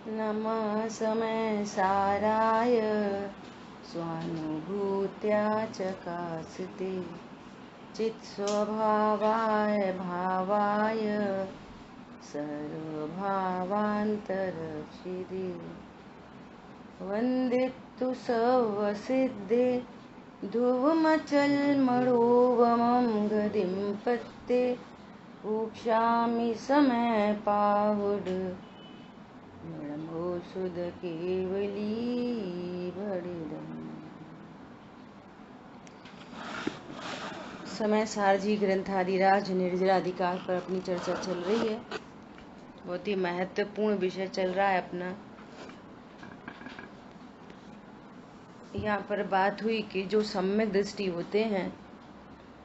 नमः समय साराय स्वानुभूत्या चकास्ते चित्स्वभावाय भावाय सर्वभावान्तरक्षिदे वन्दितु सर्वसिद्धे ध्रुवमचलमणोवमं गतिं पत्ते पूक्षामि समय पाहुड नमो सुध केवली बड़िदम। समय सारजी ग्रंथादिराज निर्जराधिकार पर अपनी चर्चा चल रही है। बहुत ही महत्वपूर्ण विषय चल रहा है अपना। यहाँ पर बात हुई कि जो सम्यक दृष्टि होते हैं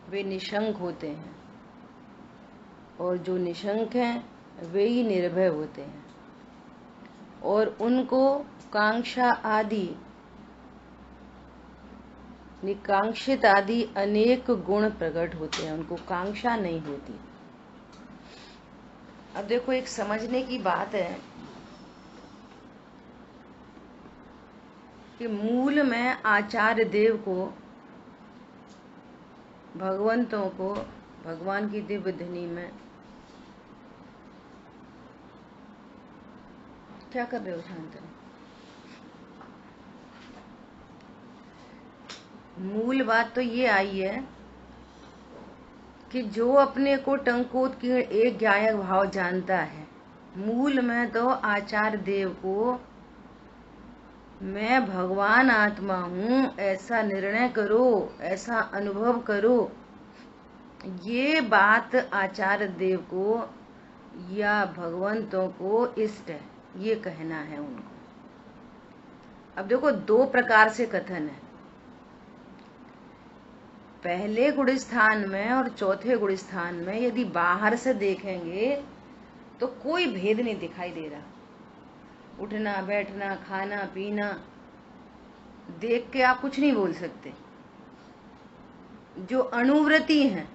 वे निशंक होते हैं, और जो निशंक हैं वे ही निर्भय होते हैं, और उनको कांक्षा आदि निकांक्षित आदि अनेक गुण प्रकट होते हैं, उनको कांक्षा नहीं होती। अब देखो, एक समझने की बात है कि मूल में आचार्य देव को, भगवंतों को, भगवान की दिव्य धनी में क्या कर रहे हो शांत? मूल बात तो ये आई है कि जो अपने को टंकोत्कीर्ण एक ज्ञायक भाव जानता है, मूल में तो आचार्य देव को मैं भगवान आत्मा हूँ ऐसा निर्णय करो, ऐसा अनुभव करो। ये बात आचार्य देव को या भगवंतों को इष्ट है, ये कहना है उनको। अब देखो, दो प्रकार से कथन है। पहले गुण स्थान में और चौथे गुण स्थान में यदि बाहर से देखेंगे तो कोई भेद नहीं दिखाई दे रहा। उठना बैठना खाना पीना देख के आप कुछ नहीं बोल सकते। जो अनुव्रती हैं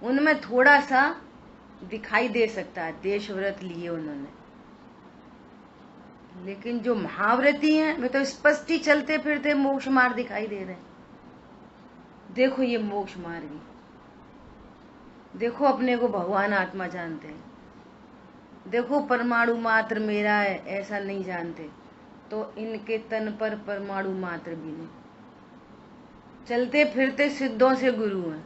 उनमें थोड़ा सा दिखाई दे सकता है, देश व्रत लिए उन्होंने, लेकिन जो महाव्रती हैं वे तो स्पष्ट ही चलते फिरते मोक्ष मार्ग दिखाई दे रहे हैं। देखो ये मोक्ष मार्गी, देखो अपने को भगवान आत्मा जानते हैं, देखो परमाणु मात्र मेरा है ऐसा नहीं जानते, तो इनके तन पर परमाणु मात्र भी नहीं। चलते फिरते सिद्धों से गुरु हैं,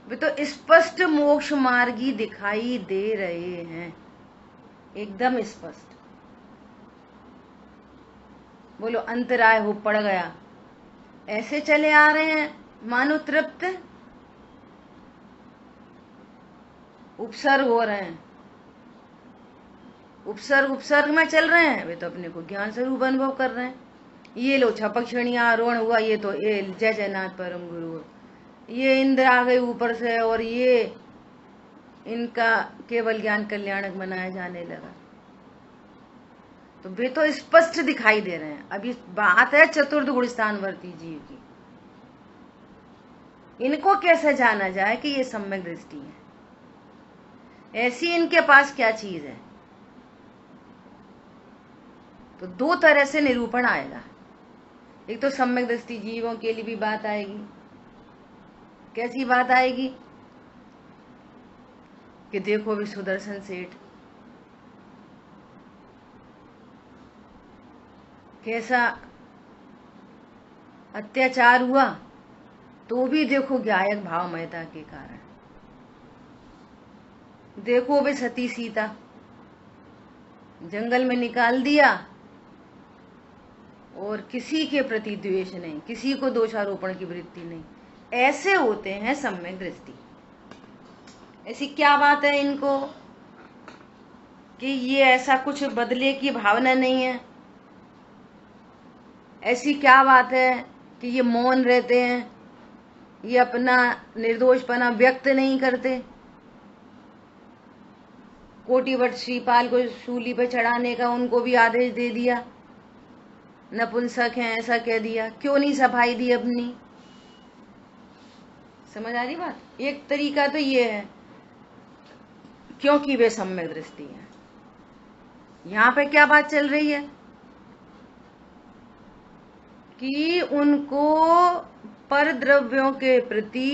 वे तो स्पष्ट मोक्ष मार्गी दिखाई दे रहे हैं, एकदम स्पष्ट। बोलो अंतराय हो पड़ गया, ऐसे चले आ रहे हैं मानो तृप्त, उपसर्ग हो रहे हैं, उपसर्ग में चल रहे हैं, वे तो अपने को ज्ञान स्वरूप अनुभव कर रहे हैं। ये लो छपक श्रेणी आरोहण हुआ, ये तो ये जय जयनाथ परम गुरु, ये इंद्र आ गए ऊपर से, और ये इनका केवल ज्ञान कल्याणक बनाया जाने लगा। तो वे तो स्पष्ट दिखाई दे रहे हैं। अभी बात है चतुर्थ गुण स्थानवर्ती जीव की। इनको कैसे जाना जाए कि ये सम्यक दृष्टि है? ऐसी इनके पास क्या चीज है? तो दो तरह से निरूपण आएगा। एक तो सम्यक दृष्टि जीवों के लिए भी बात आएगी। कैसी बात आएगी? कि देखो भी सुदर्शन सेठ कैसा अत्याचार हुआ, तो भी देखो ज्ञायक भावमयता के कारण। देखो वे सती सीता जंगल में निकाल दिया, और किसी के प्रति द्वेष नहीं, किसी को दोषारोपण की वृत्ति नहीं। ऐसे होते हैं सम्यक दृष्टि। ऐसी क्या बात है इनको कि ये ऐसा कुछ बदले की भावना नहीं है? ऐसी क्या बात है कि ये मौन रहते हैं, ये अपना निर्दोषपना व्यक्त नहीं करते? कोटिवट श्रीपाल को सूली पर चढ़ाने का उनको भी आदेश दे दिया, नपुंसक हैं ऐसा कह दिया, क्यों नहीं सफाई दी अपनी? समझ आ रही बात? एक तरीका तो ये है, क्योंकि वे सम्यक दृष्टि है। यहाँ पे क्या बात चल रही है कि उनको पर द्रव्यों के प्रति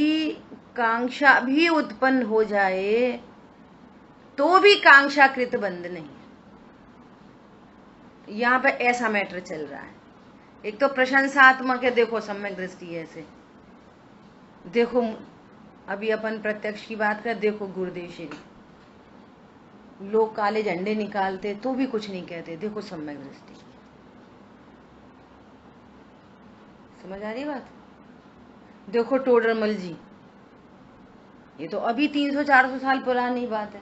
कांक्षा भी उत्पन्न हो जाए तो भी कांक्षाकृत बंध नहीं। यहाँ पे ऐसा मैटर चल रहा है। एक तो प्रशंसात्मक है, देखो सम्यक दृष्टि ऐसे। देखो अभी अपन प्रत्यक्ष की बात कर, देखो गुरुदेव श्री लोग काले झंडे निकालते तो भी कुछ नहीं कहते, देखो सम्यक दृष्टि। समझ आ रही बात? देखो टोडरमल जी, ये तो अभी 300-400 साल पुरानी बात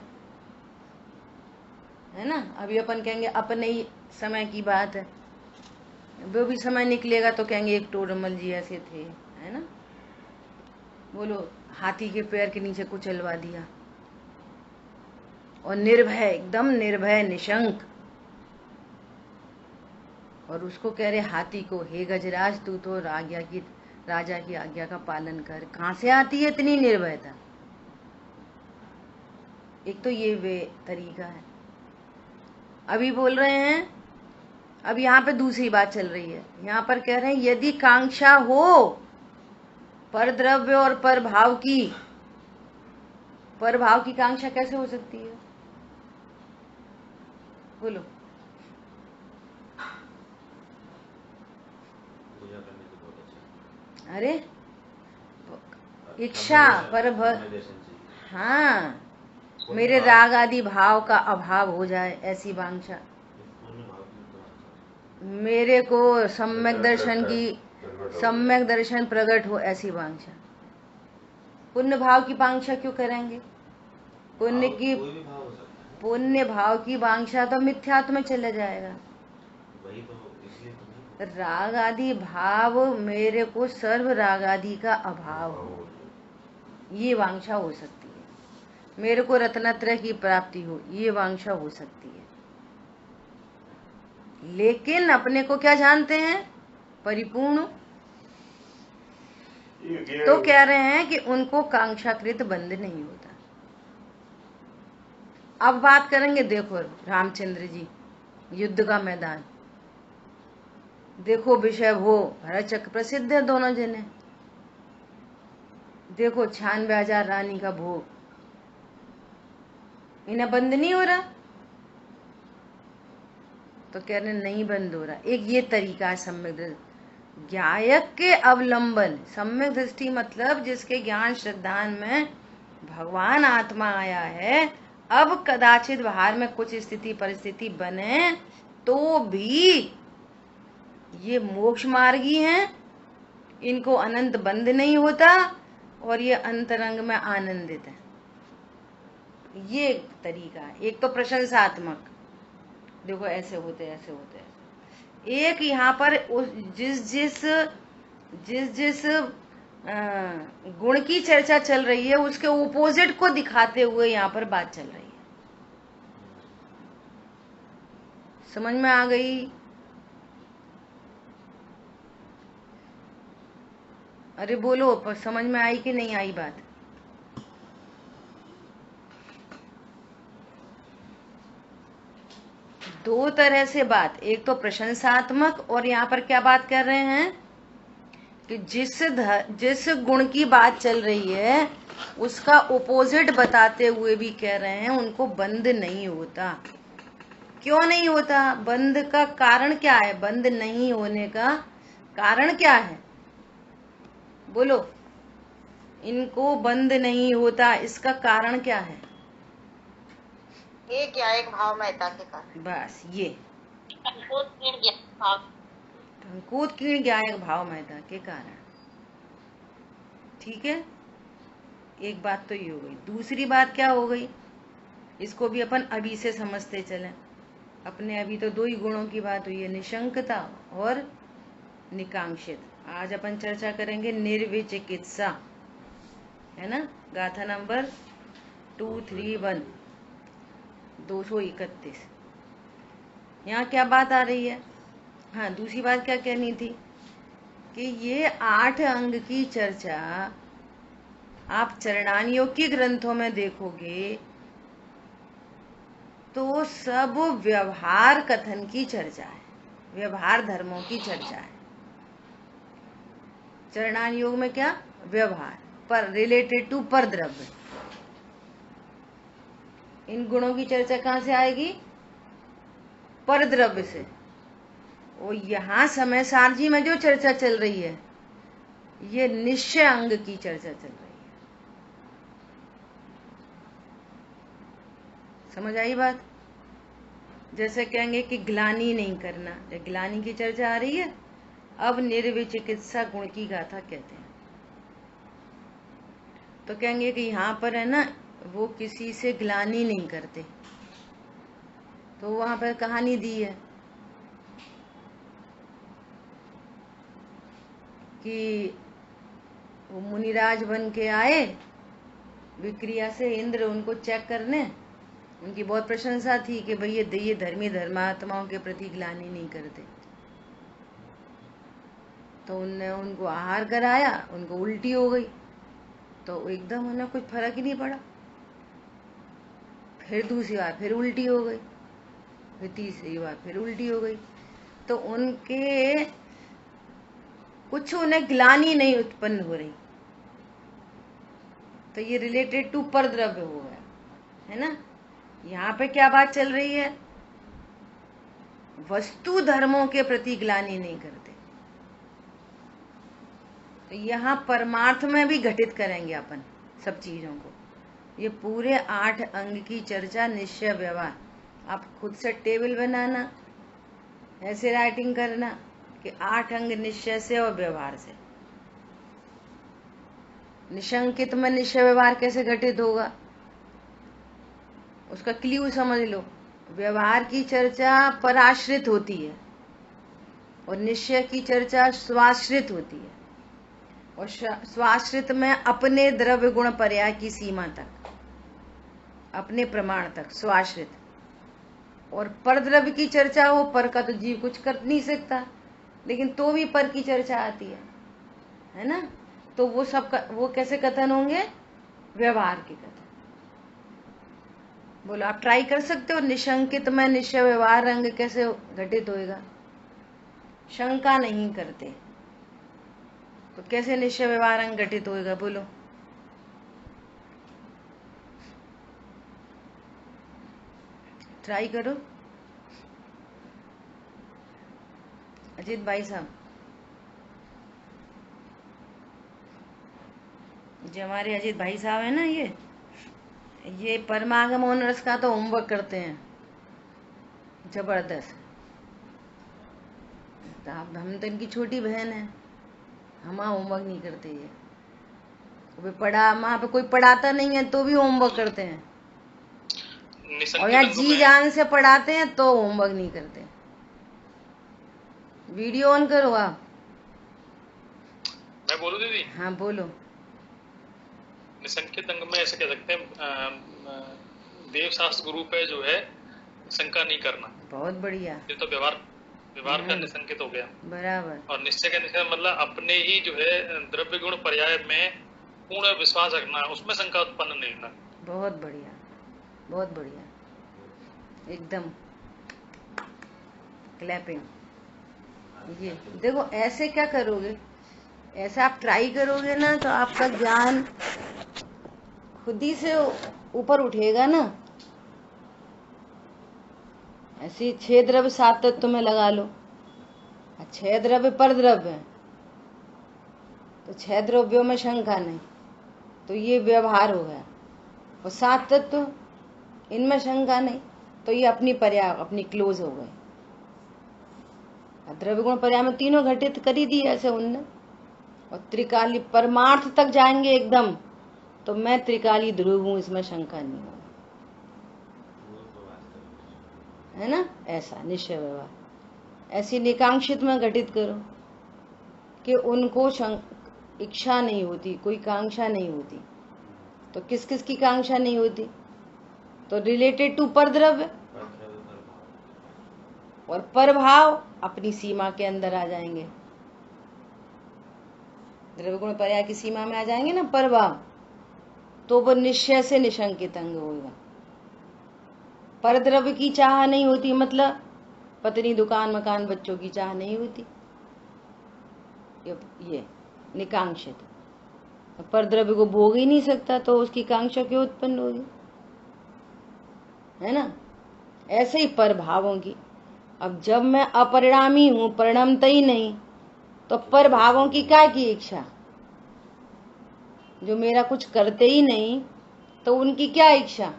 है ना। अभी अपन कहेंगे अपने ही समय की बात है, वो भी समय निकलेगा तो कहेंगे एक टोडरमल जी ऐसे थे, है ना। बोलो, हाथी के पैर के नीचे कुचलवा दिया और निर्भय, एकदम निर्भय निशंक, और उसको कह रहे हाथी को, हे गजराज तू तो राजा की आज्ञा का पालन कर। कहां से आती है इतनी निर्भयता? एक तो ये वे तरीका है। अभी बोल रहे हैं, अब यहाँ पे दूसरी बात चल रही है। यहाँ पर कह रहे हैं यदि कांक्षा हो पर द्रव्य और पर भाव की, पर भाव की कांक्षा कैसे हो सकती है? बोलो। अरे इच्छा पर हाँ, मेरे राग आदि भाव का अभाव हो जाए ऐसी वांछा, मेरे को सम्यक दर्शन प्रकट हो ऐसी वांछा। पुण्य भाव की वांछा क्यों करेंगे? पुण्य भाव की वांछा तो मिथ्यात्व में चला जाएगा। वही तो, इसलिए तो राग आदि भाव, मेरे को सर्व राग आदि का अभाव हो, ये वांछा हो सकती है। मेरे को रत्नत्रय की प्राप्ति हो, ये वांछा हो सकती है। लेकिन अपने को क्या जानते हैं? परिपूर्ण। तो कह रहे हैं कि उनको कांक्षाकृत बंध नहीं होता। अब बात करेंगे, देखो रामचंद्र जी, युद्ध का मैदान देखो, विषय वो भरत चक्र प्रसिद्ध है दोनों जने। देखो 96,000 रानी का भोग, इन्हें बंद नहीं हो रहा, तो कह रहे नहीं बंद हो रहा। एक ये तरीका है सम्यक दृष्टि, ज्ञायक के अवलंबन। सम्यक दृष्टि मतलब जिसके ज्ञान श्रद्धान में भगवान आत्मा आया है, अब कदाचित बाहर में कुछ स्थिति परिस्थिति बने तो भी ये मोक्ष मार्गी हैं, इनको अनंत बंध नहीं होता और ये अंतरंग में आनंदित है। ये तरीका है। एक तो प्रशंसात्मक, देखो ऐसे होते ऐसे होते। एक यहाँ पर जिस जिस गुण की चर्चा चल रही है उसके ओपोजिट को दिखाते हुए यहाँ पर बात चल रही है। समझ में आ गई? अरे बोलो, पर समझ में आई कि नहीं आई बात? दो तरह से बात, एक तो प्रशंसात्मक, और यहाँ पर क्या बात कर रहे हैं कि जिस गुण की बात चल रही है उसका ओपोजिट बताते हुए भी कह रहे हैं उनको बंद नहीं होता। क्यों नहीं होता? बंद का कारण क्या है? बंद नहीं होने का कारण क्या है? बोलो, इनको बंद नहीं होता, इसका कारण क्या है? ये क्या एक भाव महता के कारण। बस ये अंकुत कीण ज्ञायक भाव महता के कारण। ठीक है, एक बात तो ये हो गई। दूसरी बात क्या हो गई, इसको भी अपन अभी से समझते चलें। अपने अभी तो दो ही गुणों की बात हुई है, निशंकता और निकांक्षित। आज अपन चर्चा करेंगे निर्विचिकित्सा, है ना। गाथा नंबर 231 231। यहाँ क्या बात आ रही है? हाँ, दूसरी बात क्या कहनी थी कि ये 8 अंग की चर्चा आप चरणान योग की ग्रंथों में देखोगे तो सब व्यवहार कथन की चर्चा है, व्यवहार धर्मों की चर्चा है। चरणान योग में क्या? व्यवहार, पर रिलेटेड टू पर द्रव्य। इन गुणों की चर्चा कहाँ से आएगी? पर द्रव्य से। और यहाँ समय सारजी में जो चर्चा चल रही है, ये निश्चय अंग की चर्चा चल रही है। समझ आई बात? जैसे कहेंगे कि ग्लानि नहीं करना, ग्लानि की चर्चा आ रही है, अब निर्विचिकित्सा गुण की गाथा कहते हैं। तो कहेंगे कि यहाँ पर है ना, वो किसी से ग्लानि नहीं करते, तो वहां पर कहानी दी है कि वो मुनिराज बन के आए विक्रिया से, इंद्र उनको चेक करने, उनकी बहुत प्रशंसा थी कि भाई ये धर्मी धर्मात्माओं के प्रति ग्लानि नहीं करते। तो उनने उनको आहार कराया, उनको उल्टी हो गई, तो एकदम उन्हें कुछ फर्क ही नहीं पड़ा। फिर दूसरी बार फिर उल्टी हो गई, फिर तीसरी बार फिर उल्टी हो गई, तो उनके कुछ उन्हें ग्लानि नहीं उत्पन्न हो रही। तो ये रिलेटेड टू पर द्रव्य हो गया, है ना। यहाँ पे क्या बात चल रही है? वस्तु धर्मों के प्रति ग्लानि नहीं करते। तो यहाँ परमार्थ में भी घटित करेंगे अपन सब चीजों को। ये पूरे 8 अंग की चर्चा, निश्चय व्यवहार। आप खुद से टेबल बनाना, ऐसे राइटिंग करना कि 8 अंग निश्चय से और व्यवहार से। निशंकित में निश्चय व्यवहार कैसे घटित होगा, उसका क्ल्यू समझ लो। व्यवहार की चर्चा पराश्रित होती है और निश्चय की चर्चा स्वाश्रित होती है, और स्वाश्रित में अपने द्रव्य गुण पर्याय की सीमा तक, अपने प्रमाण तक स्वाश्रित। और पर द्रव्य की चर्चा हो, पर का तो जीव कुछ कर नहीं सकता, लेकिन तो भी पर की चर्चा आती है ना। तो वो सब वो कैसे कथन होंगे? व्यवहार के कथन। बोलो, आप ट्राई कर सकते हो, निशंकित में निश्चय व्यवहार अंग कैसे घटित होएगा? शंका नहीं करते, तो कैसे निश्चय व्यवहार अंग घटित होएगा? बोलो। ट्राई करो अजीत भाई साहब। जो हमारे अजीत भाई साहब है ना, ये परमागमन रस का तो होमवर्क करते हैं जबरदस्त। तो हम तो इनकी छोटी बहन है, हम होमवर्क नहीं करते। ये वहाँ पे कोई पढ़ाता नहीं है तो भी होमवर्क करते हैं, और यहाँ जी जान से पढ़ाते हैं तो होमवर्क नहीं करते। वीडियो ऑन करो आप। मैं बोलूं दीदी? हाँ बोलो। निसंकेत अंग में ऐसे कह सकते हैं, देव शास्त्र ग्रुप है जो है, शंका नहीं करना। बहुत बढ़िया। ये तो व्यवहार का निसंकेत हो गया बराबर। और निश्चय का निश्चय मतलब अपने ही जो है द्रव्य गुण पर्याय में पूर्ण विश्वास रखना, उसमें शंका उत्पन्न नहीं होना। बहुत बढ़िया, बहुत बढ़िया, एकदम क्लैपिंग। ये देखो, ऐसे क्या करोगे, ऐसा आप ट्राई करोगे ना, तो आपका ज्ञान खुद ही से ऊपर उठेगा ना। ऐसी 6 द्रव्य 7 तत्व में लगा लो, 6 द्रव्य पर द्रव्य है, तो 6 द्रव्यों में शंका नहीं, तो ये व्यवहार हो गया। और 7 तत्व, इनमें शंका नहीं, तो ये अपनी पर्याय, अपनी क्लोज हो गए। द्रव्य गुण पर्याय में तीनों घटित कर ही दी ऐसे उनने। और त्रिकाली परमार्थ तक जाएंगे एकदम, तो मैं त्रिकाली ध्रुव हूं, इसमें शंका नहीं होगा, है ना। ऐसा निश्चय व्यवहार ऐसी निकांक्षित में घटित करो कि उनको इच्छा नहीं होती, कोई कांक्षा नहीं होती। तो किस किस की कांक्षा नहीं होती? तो रिलेटेड टू पर द्रव्य और पर भाव अपनी सीमा के अंदर आ जाएंगे। द्रव्य गुण पर्याय की सीमा में आ जाएंगे ना पर भाव, तो वो निश्चय से निशंकित अंग होगा। परद्रव्य की चाह नहीं होती, मतलब पत्नी, दुकान, मकान, बच्चों की चाह नहीं होती। ये निकांक्षित, परद्रव्य को भोग ही नहीं सकता तो उसकी कांक्षा क्यों उत्पन्न होगी, है ना। ऐसे ही परभावों की, अब जब मैं अपरिणामी हूं, परिणमता ही नहीं, तो परभावों की क्या की इच्छा, जो मेरा कुछ करते ही नहीं तो उनकी क्या इच्छा,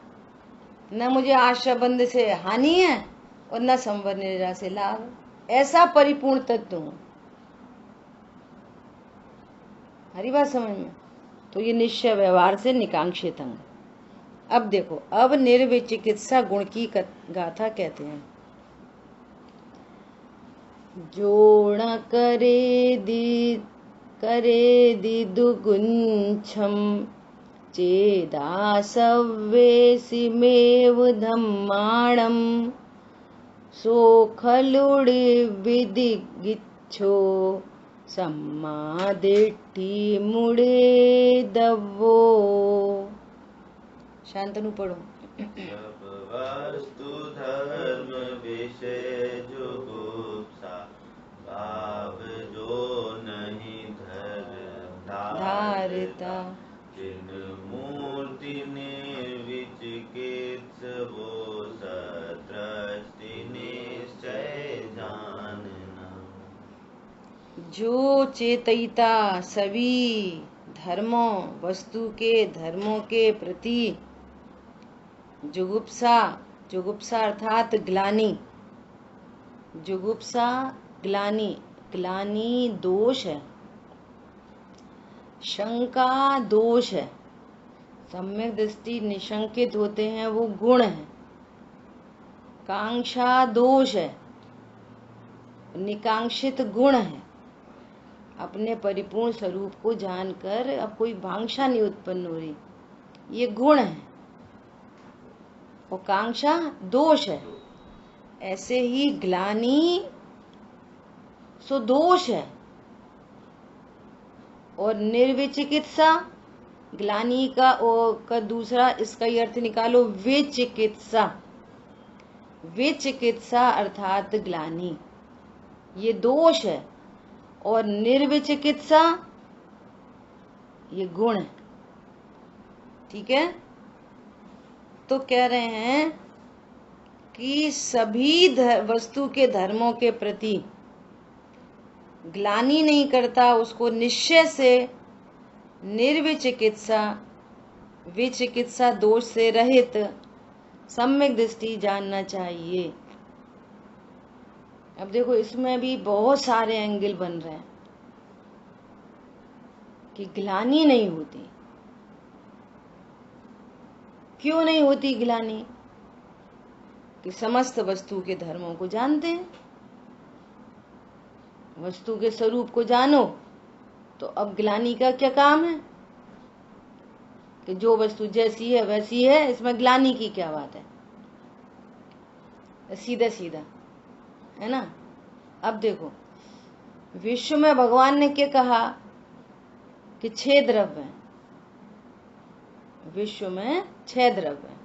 न मुझे आश्रय बंध से हानि है और न संवर निद्रा से लाभ। ऐसा परिपूर्ण तत्व हूं। हरी बात समझ में। तो ये निश्चय व्यवहार से निकांक्षित अंग। अब देखो, अब निर्विचिकित्सा गुण की गाथा कहते हैं। जोड़ करे दिदुगुंछम चेदासवेसिमेव धम्माणम सो खलुडिविदिगिच्छो सम्मादिट्ठी मुड़े दव्वो। शांतनु पढ़ो। जब वस्तु धर्म विषय जुगुप्सा भाव जो नहीं धारता, जिन मूर्ति निर्विचिकित्स वो सदृष्टि निश्चय जानना। जो चेतयिता सभी धर्मों, वस्तु के धर्मों के प्रति जुगुप्सा, जुगुप्सा अर्थात ग्लानि, जुगुप्सा ग्लानि, ग्लानि दोष है, शंका दोष है, सम्यक दृष्टि निशंकित होते हैं वो गुण है, कांक्षा दोष है, निकांक्षित गुण है। अपने परिपूर्ण स्वरूप को जानकर अब कोई भांक्षा नहीं उत्पन्न हो रही, ये गुण है, और कांक्षा दोष है। ऐसे ही ग्लानि सो दोष है, और निर्विचिकित्सा, ग्लानि का दूसरा इसका ही अर्थ निकालो विचिकित्सा, विचिकित्सा अर्थात ग्लानि, ये दोष है, और निर्विचिकित्सा ये गुण है। ठीक है। तो कह रहे हैं कि सभी वस्तु के धर्मों के प्रति ग्लानि नहीं करता, उसको निश्चय से निर्विचिकित्सा, विचिकित्सा दोष से रहित सम्यक दृष्टि जानना चाहिए। अब देखो, इसमें भी बहुत सारे एंगल बन रहे हैं कि ग्लानि नहीं होती। क्यों नहीं होती ग्लानि? कि समस्त वस्तु के धर्मों को जानते हैं, वस्तु के स्वरूप को जानो, तो अब ग्लानि का क्या काम है कि जो वस्तु जैसी है वैसी है, इसमें ग्लानि की क्या बात है, सीधा सीधा, है ना। अब देखो, विश्व में भगवान ने क्या कहा कि 6 द्रव्य हैं, विश्व में 6 द्रव्य हैं।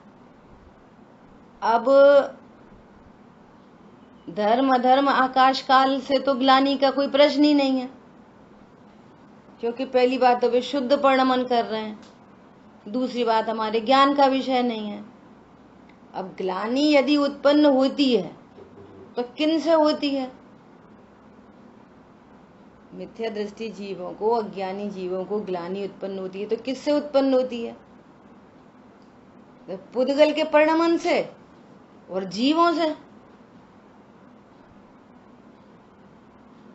अब धर्म अधर्म आकाश काल से तो ग्लानि का कोई प्रश्न ही नहीं है, क्योंकि पहली बात तो वे शुद्ध परिणमन कर रहे हैं, दूसरी बात हमारे ज्ञान का विषय नहीं है। अब ग्लानि यदि उत्पन्न होती है तो किन से होती है? मिथ्या दृष्टि जीवों को, अज्ञानी जीवों को ग्लानि उत्पन्न होती है तो किससे उत्पन्न होती है? तो पुद्गल के परिणमन से और जीवों से।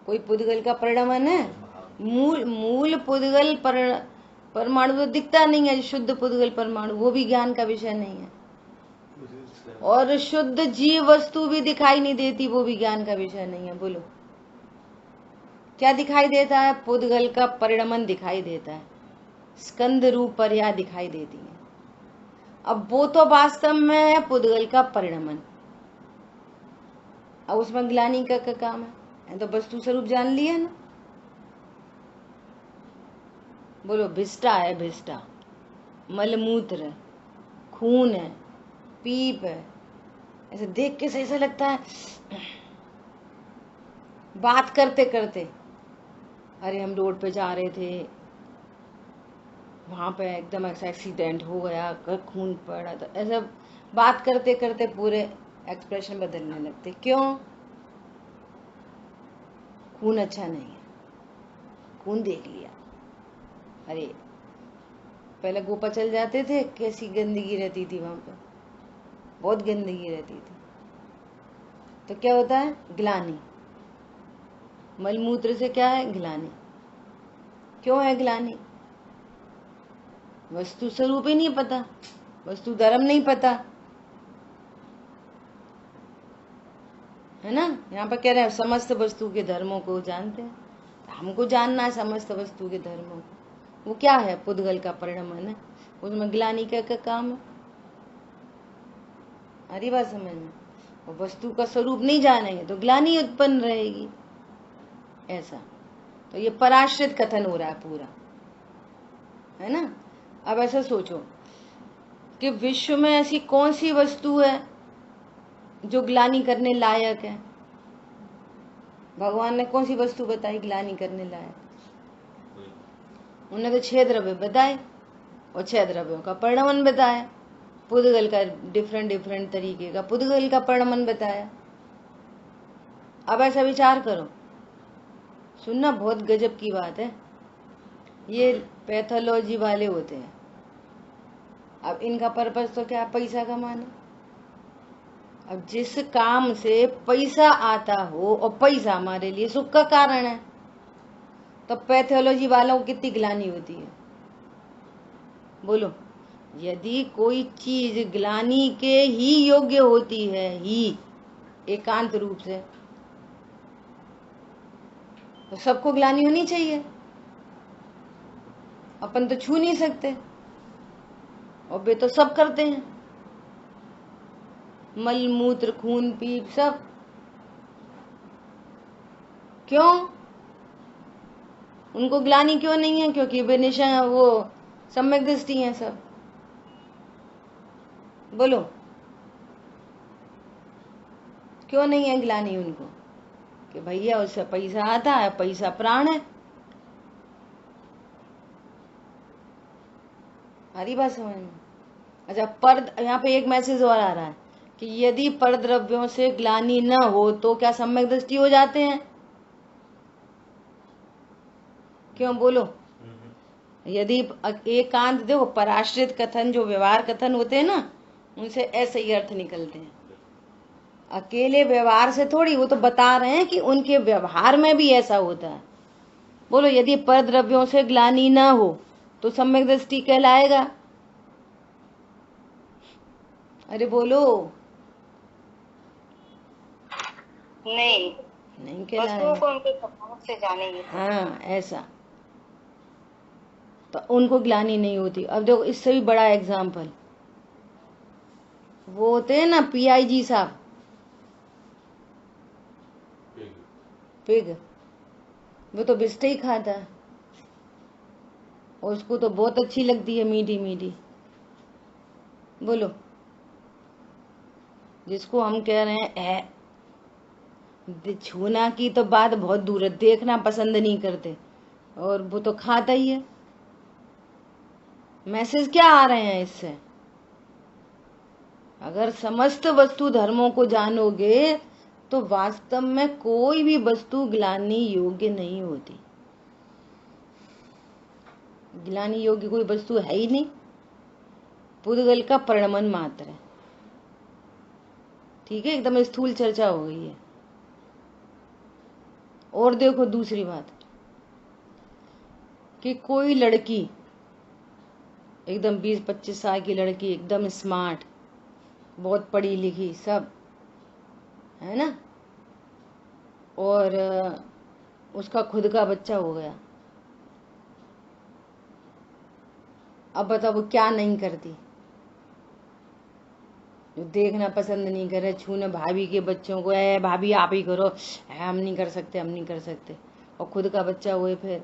कोई पुद्गल का परिणमन है? मूल पुद्गल परमाणु तो दिखता नहीं है, शुद्ध पुद्गल परमाणु, वो भी ज्ञान का विषय नहीं है। और शुद्ध जीव वस्तु भी दिखाई नहीं देती, वो भी ज्ञान का विषय नहीं है। बोलो क्या दिखाई देता है? पुद्गल का परिणमन दिखाई देता है, स्कंद रूप पर्या दिखाई देती है। अब वो तो वास्तव में है पुद्गल का परिणमन। अब उसमें ग्लानि का क्या काम है? तो वस्तु स्वरूप जान लिया ना। बोलो, भिष्टा है, भिष्टा, मलमूत्र है, खून है, पीप है, ऐसे देख के ऐसा लगता है, बात करते करते, अरे हम रोड पे जा रहे थे, वहां पे एकदम ऐसा एक्सीडेंट हो गया, खून पड़ा, तो ऐसा बात करते करते पूरे एक्सप्रेशन बदलने लगते। क्यों? खून अच्छा नहीं है, खून देख लिया। अरे पहले गोपा चल जाते थे, कैसी गंदगी रहती थी वहां पे, बहुत गंदगी रहती थी। तो क्या होता है? ग्लानि। मलमूत्र से क्या है? ग्लानि। क्यों है ग्लानि? वस्तु स्वरूप ही नहीं पता, वस्तु धर्म नहीं पता, है ना। यहाँ पर कह रहे हैं समस्त वस्तु के धर्मों को जानते हैं। हमको जानना है समस्त वस्तु के धर्मों को। वो क्या है? पुद्गल का परिणमन है, उसमें ग्लानि का काम है। हरी बात समझ में। वो वस्तु का स्वरूप नहीं जानेंगे तो ग्लानि उत्पन्न रहेगी, ऐसा। तो ये पराश्रित कथन हो रहा है पूरा, है ना। अब ऐसा सोचो कि विश्व में ऐसी कौन सी वस्तु है जो ग्लानि करने लायक है? भगवान ने कौन सी वस्तु बताई ग्लानि करने लायक? उन्होंने तो 6 द्रव्य बताए और 6 द्रव्यों का परिणमन बताया। पुद्गल का डिफरेंट तरीके का पुद्गल का परिणमन बताया। अब ऐसा विचार करो, सुनना, बहुत गजब की बात है। ये पैथोलॉजी वाले होते हैं। अब इनका पर्पस तो क्या? पैसा कमाना। अब जिस काम से पैसा आता हो, और पैसा हमारे लिए सुख का कारण है, तो पैथोलॉजी वालों को कितनी ग्लानि होती है? बोलो। यदि कोई चीज ग्लानि के ही योग्य होती है, ही एकांत रूप से, तो सबको ग्लानि होनी चाहिए। अपन तो छू नहीं सकते, और वे तो सब करते हैं, मल मूत्र खून पीप सब। क्यों? उनको ग्लानि क्यों नहीं है? क्योंकि वे निशा वो सम्यक दृष्टि है सब। बोलो, क्यों नहीं है ग्लानि उनको? कि भैया उससे पैसा आता है, पैसा प्राण है। हरी बात समझ में। अच्छा, पर यहाँ पे एक मैसेज और आ रहा है कि यदि पर द्रव्यों से ग्लानि न हो तो क्या सम्यक दृष्टि हो जाते हैं? क्यों? बोलो। यदि एकांत, देखो पराश्रित कथन जो व्यवहार कथन होते हैं ना, उनसे ऐसे ही अर्थ निकलते हैं। अकेले व्यवहार से थोड़ी, वो तो बता रहे हैं कि उनके व्यवहार में भी ऐसा होता है। बोलो, यदि पर द्रव्यों से ग्लानि न हो तो सम्यक दृष्टि कहलाएगा? अरे बोलो। नहीं, नहीं वस्तुओं कहलाएगा। को उनके स्वभाव से जानेंगे। हाँ, ऐसा। तो उनको ग्लानि नहीं होती। अब देखो, इससे भी बड़ा एग्जाम्पल, वो होते हैं ना PIG साहब, पिग, वो तो बिस्टे ही खाता है, और उसको तो बहुत अच्छी लगती है, मीठी मीठी। बोलो। जिसको हम कह रहे हैं छूना की तो बात बहुत दूर है, देखना पसंद नहीं करते, और वो तो खाता ही है। मैसेज क्या आ रहे हैं इससे? अगर समस्त वस्तु धर्मों को जानोगे तो वास्तव में कोई भी वस्तु ग्लानि योग्य नहीं होती। ग्लानि योग्य कोई वस्तु है ही नहीं, पुद्गल का परिणमन मात्र है। ठीक है, एकदम स्थूल चर्चा हो गई है। और देखो दूसरी बात, कि कोई लड़की एकदम 20-25 साल की लड़की, एकदम स्मार्ट, बहुत पढ़ी लिखी सब, है ना, और उसका खुद का बच्चा हो गया। अब बताओ वो क्या नहीं करती? जो देखना पसंद नहीं करे, छूने भाभी के बच्चों को, भाभी आप ही करो, हम नहीं कर सकते, हम नहीं कर सकते, और खुद का बच्चा हुए फिर।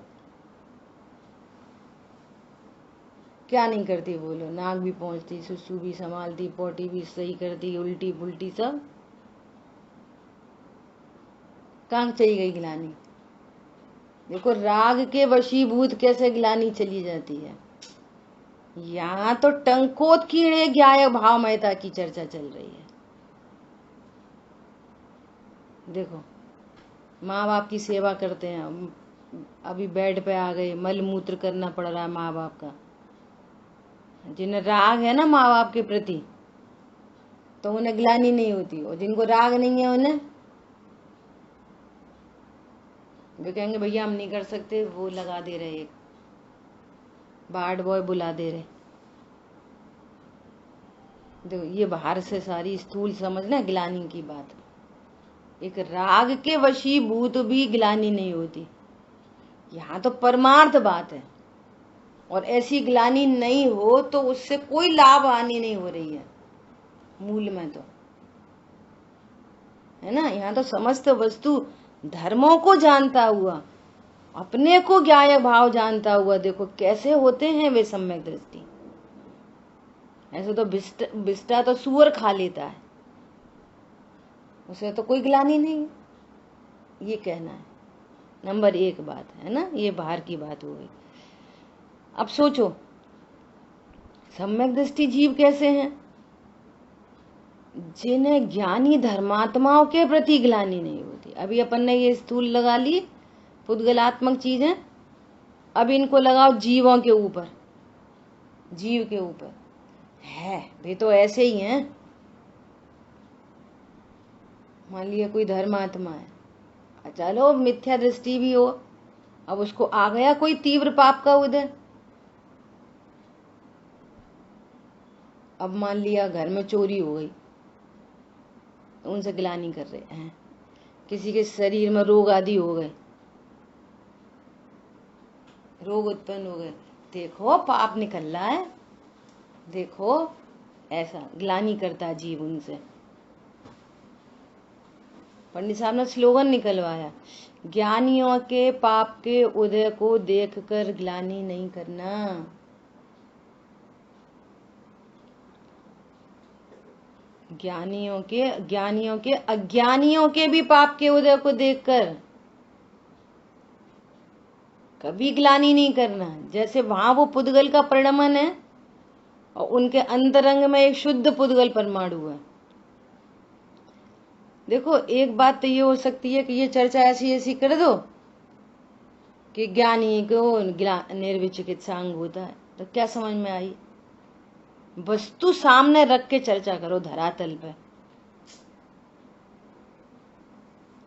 क्या नहीं करती बोलो, नाक भी पहुंचती, सुसु भी संभालती, पोटी भी सही करती, उल्टी पुल्टी सब। कहाँ चली गई ग्लानी? देखो राग के वशीभूत कैसे ग्लानी चली जाती है। यहाँ तो टंकोत कीड़े ज्ञाय भावमयता की चर्चा चल रही है। देखो माँ बाप की सेवा करते हैं, अभी बेड पे आ गए, मल मूत्र करना पड़ रहा है माँ बाप का। जिन्हें राग है ना माँ बाप के प्रति, तो उन्हें ग्लानि नहीं होती, और जिनको राग नहीं है उन्हें, वे कहेंगे भैया हम नहीं कर सकते, वो लगा दे रहे, एक बार्ड बॉय बुला दे रहे। देखो ये बाहर से सारी स्थूल समझना ग्लानि की बात। एक राग के वशीभूत भी ग्लानि नहीं होती, यहाँ तो परमार्थ बात है। और ऐसी ग्लानि नहीं हो तो उससे कोई लाभ हानि नहीं हो रही है मूल में, तो है ना। यहाँ तो समस्त वस्तु धर्मों को जानता हुआ, अपने को ज्ञाय भाव जानता हुआ, देखो कैसे होते हैं वे सम्यक दृष्टि। ऐसे तो बिस्टा तो सुअर खा लेता है, उसे तो कोई ग्लानि नहीं, ये कहना है। नंबर 1 बात है ना, ये बाहर की बात हो गई। अब सोचो सम्यक दृष्टि जीव कैसे हैं? जिन्हें ज्ञानी धर्मात्माओं के प्रति ग्लानि नहीं होती। अभी अपन ने ये स्थूल लगा ली, पुद्गलात्मक चीजें, अब इनको लगाओ जीवों के ऊपर, जीव के ऊपर है, वे तो ऐसे ही हैं। मान लिया कोई धर्मात्मा है, चलो मिथ्या दृष्टि भी हो, अब उसको आ गया कोई तीव्र पाप का उदय, अब मान लिया घर में चोरी हो गई, तो उनसे ग्लानि कर रहे हैं। किसी के शरीर में रोग आदि हो गए, रोग उत्पन्न हो गए, देखो पाप निकल रहा है, देखो ऐसा ग्लानि करता जीव उनसे। पंडित साहब ने स्लोगन निकलवाया, ज्ञानियों के पाप के उदय को देखकर ग्लानि नहीं करना। ज्ञानियों के अज्ञानियों के भी पाप के उदय को देखकर कभी ग्लानि नहीं करना। जैसे वहां वो पुद्गल का परिणमन है और उनके अंतरंग में एक शुद्ध पुद्गल परमाणु है। देखो एक बात तो ये हो सकती है कि ये चर्चा ऐसी ऐसी कर दो कि ज्ञानी को निर्विचिकित्सांग होता है, तो क्या समझ में आई? वस्तु सामने रख के चर्चा करो धरातल पे।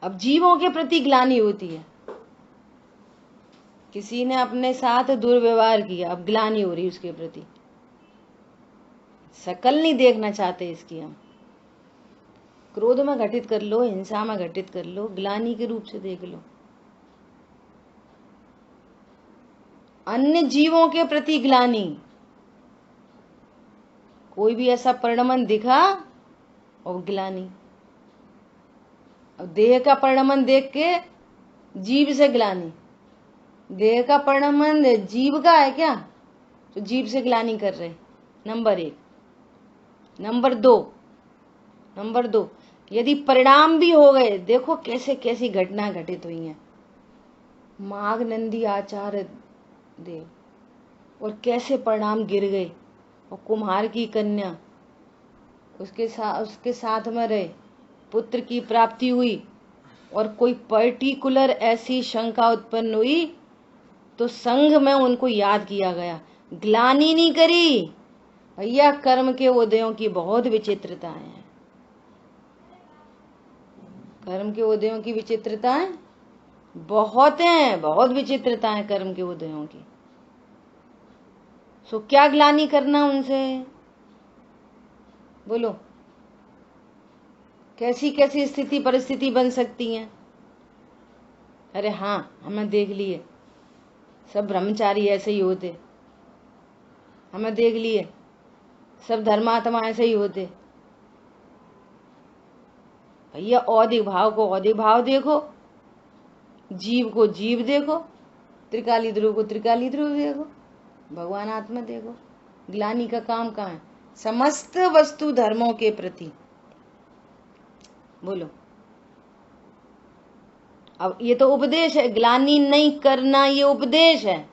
अब जीवों के प्रति ग्लानि होती है, किसी ने अपने साथ दुर्व्यवहार किया, अब ग्लानि हो रही उसके प्रति। शकल नहीं देखना चाहते इसकी हम, क्रोध में घटित कर लो, हिंसा में घटित कर लो, ग्लानि के रूप से देख लो। अन्य जीवों के प्रति ग्लानि, कोई भी ऐसा परिणमन दिखा और ग्लानि। अब देह का परिणमन देख के जीव से ग्लानि, देह का परिणमन जीव का है क्या, तो जीव से ग्लानि कर रहे। नंबर 1। नंबर दो, यदि परिणाम भी हो गए, देखो कैसे कैसी घटना घटित हुई हैं। माघ नंदी आचार्य देव, और कैसे परिणाम गिर गए, और कुम्हार की कन्या उसके साथ में रहे, पुत्र की प्राप्ति हुई, और कोई पर्टिकुलर ऐसी शंका उत्पन्न हुई तो संघ में उनको याद किया गया, ग्लानि नहीं करी। भैया कर्म के उदयों की बहुत विचित्रताएं हैं, कर्म के उदयों की विचित्रताएं बहुत हैं, बहुत विचित्रताएं कर्म के उदयों की। सो क्या ग्लानि करना उनसे, बोलो कैसी कैसी स्थिति परिस्थिति बन सकती है। अरे हाँ, हमें देख लिए सब ब्रह्मचारी ऐसे ही होते, हमें देख लिए सब धर्मात्मा ऐसे ही होते। भैया औदिक भाव को औदिक भाव देखो, जीव को जीव देखो, त्रिकाली ध्रुव को त्रिकाली ध्रुव देखो, भगवान आत्मा देखो। ग्लानि का काम कहाँ है? समस्त वस्तु धर्मों के प्रति। बोलो, अब ये तो उपदेश है, ग्लानि नहीं करना ये उपदेश है।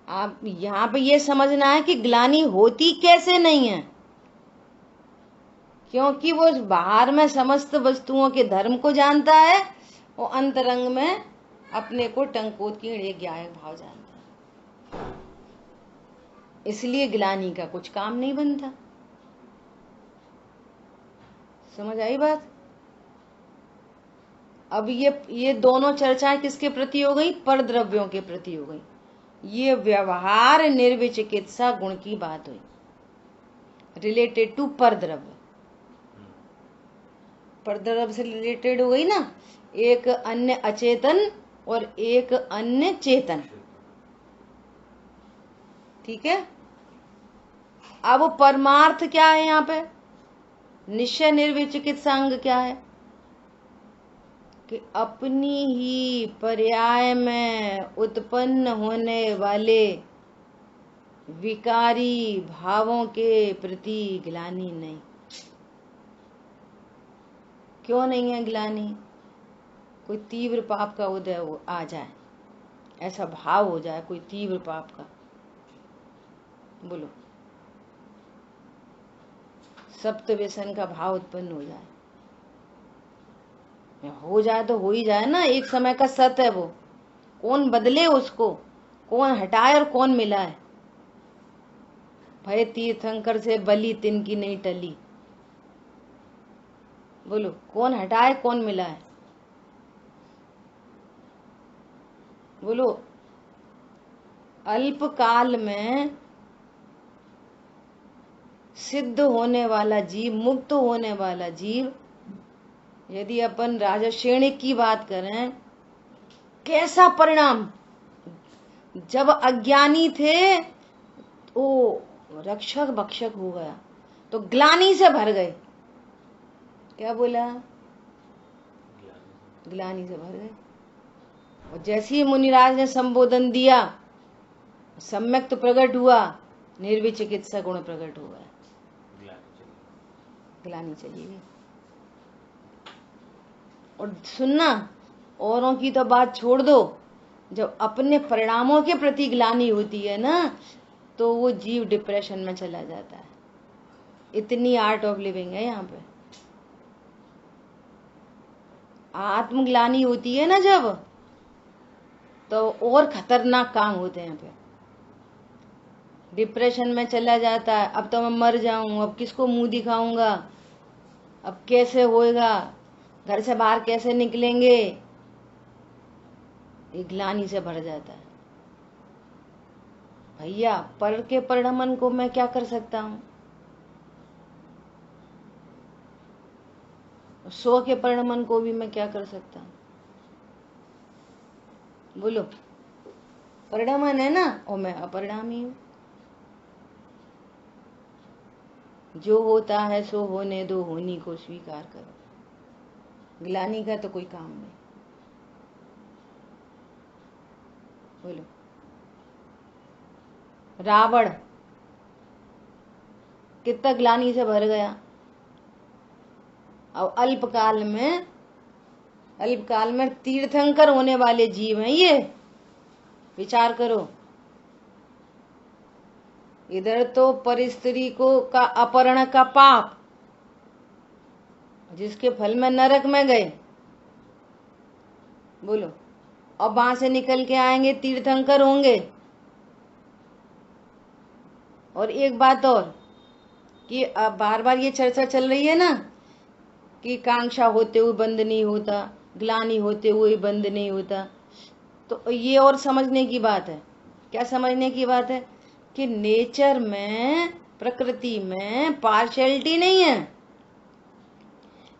आप यहाँ पे ये समझना है कि ग्लानि होती कैसे नहीं है, क्योंकि वो बाहर में समस्त वस्तुओं के धर्म को जानता है और अंतरंग में अपने को टंकोत्कीर्ण ज्ञायक भाव जानता है, इसलिए ग्लानि का कुछ काम नहीं बनता। समझ आई बात? अब ये दोनों चर्चाएं किसके प्रति हो गई? पर द्रव्यों के प्रति हो गई। ये व्यवहार निर्विचिकित्सा गुण की बात हुई, रिलेटेड टू पर द्रव्य। पर द्रव्य से रिलेटेड हो गई ना, एक अन्य अचेतन और एक अन्य चेतन। ठीक है। अब परमार्थ क्या है यहाँ पे? निश्चय निर्विचिकित्सा अंग क्या है? कि अपनी ही पर्याय में उत्पन्न होने वाले विकारी भावों के प्रति ग्लानि नहीं। क्यों नहीं है ग्लानि? कोई तीव्र पाप का उदय आ जाए, ऐसा भाव हो जाए कोई तीव्र पाप का, बोलो, सप्त व्यसन का भाव उत्पन्न हो जाए तो हो ही जाए ना। एक समय का सत्य है वो, कौन बदले उसको, कौन हटाए और कौन मिलाए? भय तीर्थंकर से बलि तिनकी नहीं टली। बोलो, कौन हटाए कौन मिलाए? बोलो, अल्प काल में सिद्ध होने वाला जीव, मुक्त होने वाला जीव, यदि अपन राजश्रेणी की बात करें, कैसा परिणाम? जब अज्ञानी थे वो रक्षक भक्षक हो गया तो ग्लानि से भर गए। क्या बोला? ग्लानि से भर गए। और जैसे ही मुनिराज ने संबोधन दिया, सम्यक तो प्रकट हुआ, निर्विचिकित्सा गुण प्रकट हुआ, ग्लानि चली गई। और सुनना, औरों की तो बात छोड़ दो, जब अपने परिणामों के प्रति ग्लानि होती है ना, तो वो जीव डिप्रेशन में चला जाता है। इतनी आर्ट ऑफ लिविंग है यहाँ पे। आत्मग्लानि होती है ना जब, तो और खतरनाक काम होते हैं यहाँ पे। डिप्रेशन में चला जाता है, अब तो मैं मर जाऊं, अब किसको मुंह दिखाऊंगा, अब कैसे होएगा, घर से बाहर कैसे निकलेंगे, ये ग्लानि से भर जाता है। भैया, पर के परिणमन को मैं क्या कर सकता हूं? 100 के परिणमन को भी मैं क्या कर सकता हूं? बोलो, परिणमन है ना, और मैं अपरिणामी हूं। जो होता है सो होने दो, होनी को स्वीकार करो। ग्लानि का तो कोई काम नहीं। बोलो, रावण कितना ग्लानि से भर गया। अब अल्पकाल में तीर्थंकर होने वाले जीव हैं ये, विचार करो। इधर तो परिस्त्री को का अपहरण का पाप, जिसके फल में नरक में गए, बोलो, अब वहां से निकल के आएंगे तीर्थंकर होंगे। और एक बात और, कि अब बार बार ये चर्चा चल रही है ना कि कांक्षा होते हुए बंद नहीं होता, ग्लानि होते हुए बंद नहीं होता, तो ये और समझने की बात है। क्या समझने की बात है? कि नेचर में, प्रकृति में पार्शियलिटी नहीं है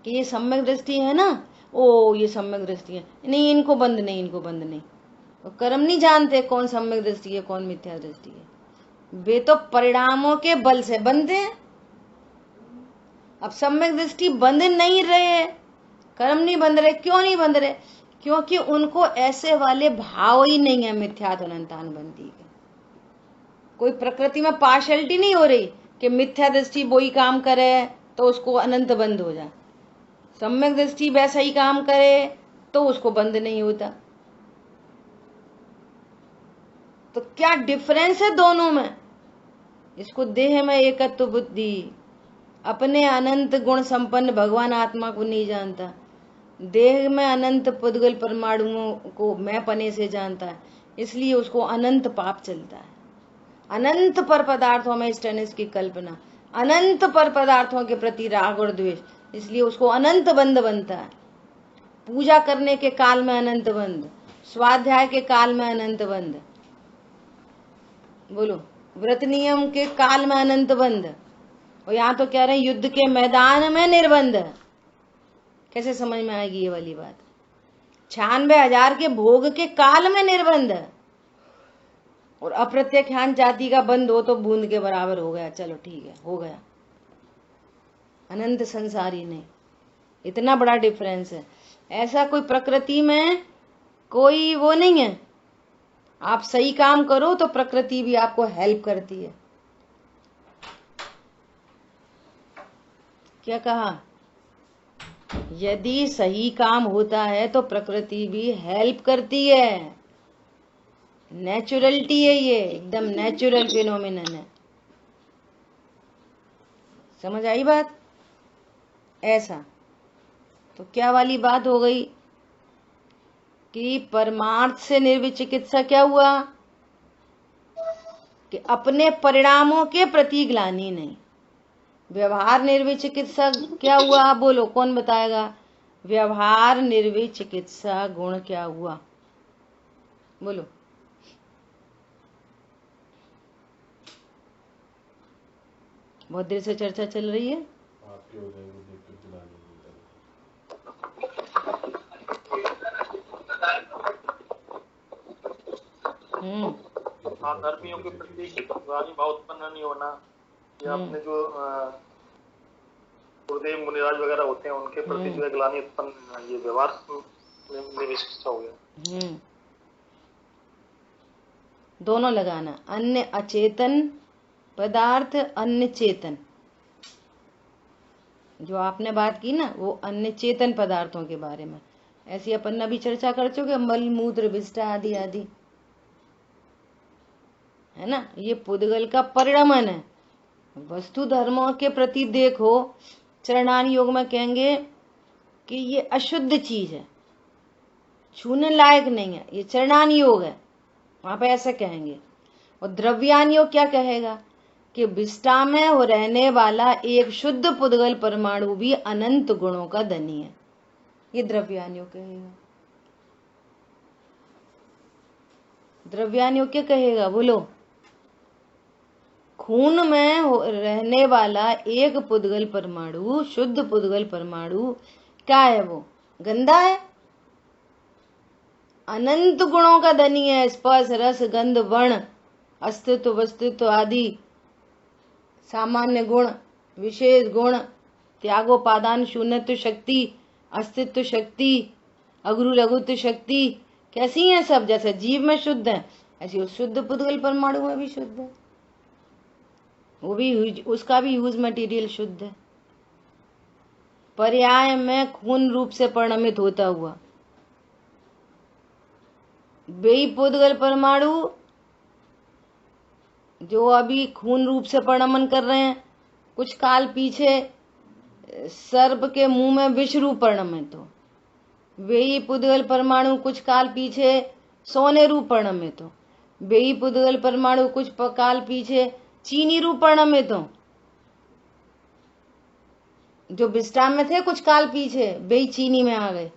कि ये सम्यक दृष्टि है ना, ओ ये सम्यक दृष्टि है, नहीं इनको बंद नहीं, इनको बंद नहीं। और कर्म नहीं जानते कौन सम्यक दृष्टि है कौन मिथ्या दृष्टि है। वे तो परिणामों के बल से बंधे हैं। अब सम्यक दृष्टि बंध नहीं रहे, कर्म नहीं बंध रहे। क्यों नहीं बंध रहे? क्योंकि उनको ऐसे वाले भाव ही नहीं है मिथ्यात्व अनंतानुबंधी के। कोई प्रकृति में पार्शलिटी नहीं हो रही कि मिथ्या दृष्टि वही काम करे तो उसको अनंत बंद हो जाए, सम्यक दृष्टि वैसा ही काम करे तो उसको बंद नहीं होता। तो क्या डिफरेंस है दोनों में? इसको देह में एकत्व बुद्धि, अपने अनंत गुण संपन्न भगवान आत्मा को नहीं जानता, देह में अनंत पुद्गल परमाणुओं को मैं पने से जानता है, इसलिए उसको अनंत पाप चलता है। अनंत पर पदार्थों में स्टेनिस की कल्पना, अनंत पर पदार्थों के प्रति राग और द्वेष, इसलिए उसको अनंत बंद बनता है। पूजा करने के काल में अनंत बंद, स्वाध्याय के काल में अनंत बंद, बोलो व्रत नियम के काल में अनंत बंद, और यहाँ तो कह रहे हैं युद्ध के मैदान में निर्बंध। कैसे समझ में आएगी ये वाली बात? 96,000 के भोग के काल में निर्बंध, और अप्रत्यक्षान जाति का बंद हो तो बूंद के बराबर हो गया, चलो ठीक है हो गया। अनंत संसारी नहीं, इतना बड़ा डिफरेंस है। ऐसा कोई प्रकृति में कोई वो नहीं है, आप सही काम करो तो प्रकृति भी आपको हेल्प करती है। क्या कहा? यदि सही काम होता है तो प्रकृति भी हेल्प करती है। नेचुरलिटी है ये, एकदम नेचुरल फिनोमिनन है। समझ आई बात? ऐसा तो क्या वाली बात हो गई कि परमार्थ से निर्विचिकित्सा क्या हुआ कि अपने परिणामों के प्रति ग्लानि नहीं। व्यवहार निर्विचिकित्सा क्या हुआ? बोलो कौन बताएगा? व्यवहार निर्विचिकित्सा गुण क्या हुआ? बोलो। बहुत देर से चर्चा चल रही है। हाँ, धर्मियों के प्रति ग्लानि भाव उत्पन्न नहीं होना, या अपने जो गुरुदेव मुनिराज वगैरह होते हैं उनके प्रति जो है ग्लानि उत्पन्न, ये व्यवहार निर्विचिकित्सा हो गया। दोनों लगाना, अन्य अचेतन पदार्थ, अन्य चेतन। जो आपने बात की ना वो अन्य चेतन पदार्थों के बारे में, ऐसी अपन ने भी चर्चा कर चुके, मल मूत्र विष्टा आदि आदि, है ना। ये पुद्गल का परिणमन है। वस्तु धर्मों के प्रति देखो, चरणान योग में कहेंगे कि ये अशुद्ध चीज है, छूने लायक नहीं है, ये चरणान योग है, वहां पे ऐसा कहेंगे। और द्रव्यान योग क्या कहेगा कि विष्टा में हो रहने वाला एक शुद्ध पुद्गल परमाणु भी अनंत गुणों का धनी है, ये द्रव्यान योग कहेगा। द्रव्यान योग क्या कहेगा? बोलो। खून में रहने वाला एक पुद्गल परमाणु, शुद्ध पुद्गल परमाणु क्या है? वो गंदा है, अनंत गुणों का धनी है। स्पर्श रस गंध वर्ण अस्तित्व वस्तुत्व आदि सामान्य गुण, विशेष गुण, त्यागोपादान शून्यत्व शक्ति, अस्तित्व शक्ति, अगुरु लघुत्व शक्ति, कैसी है सब? जैसे जीव में शुद्ध है ऐसी उस शुद्ध पुद्गल परमाणु में भी शुद्ध है, वो भी उसका भी यूज मटेरियल शुद्ध है। पर्याय में खून रूप से परिणमित होता हुआ वे पुद्गल परमाणु जो अभी खून रूप से परिणमन कर रहे हैं, कुछ काल पीछे सर्प के मुंह में विष रूप परिणमित हो, वे पुद्गल परमाणु कुछ काल पीछे सोने रूप परिणमित हो, वे पुद्गल परमाणु कुछ काल पीछे चीनी रूप परिणमित हो। जो विष्टाम में थे कुछ काल पीछे वे चीनी में आ गए,